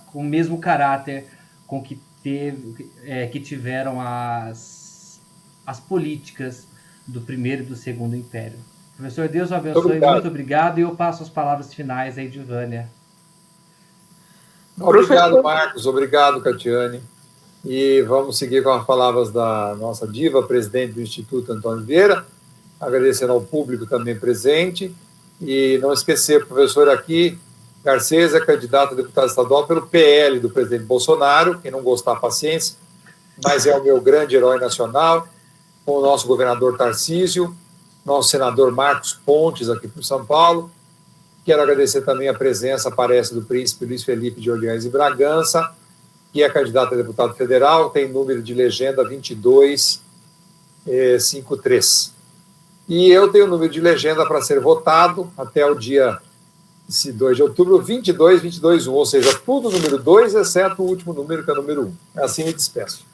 com o mesmo caráter com que tiveram as políticas do Primeiro e do Segundo Império. Professor, Deus o abençoe, muito obrigado, e eu passo as palavras finais aí de Vânia. Obrigado, Marcos, obrigado, Catiane. E vamos seguir com as palavras da nossa diva, presidente do Instituto Antônio Vieira, agradecendo ao público também presente, e não esquecer, professor, aqui, Garcês é candidato a deputado estadual pelo PL do presidente Bolsonaro, quem não gostar, paciência, mas é o meu grande herói nacional, com o nosso governador Tarcísio, nosso senador Marcos Pontes, aqui por São Paulo. Quero agradecer também a presença, parece, do príncipe Luiz Felipe de Orleans e Bragança, que é candidato a deputado federal, tem número de legenda 2253. E eu tenho o número de legenda para ser votado até o dia 2 de outubro, 22221, ou seja, tudo número 2, exceto o último número, que é o número 1. Assim me despeço.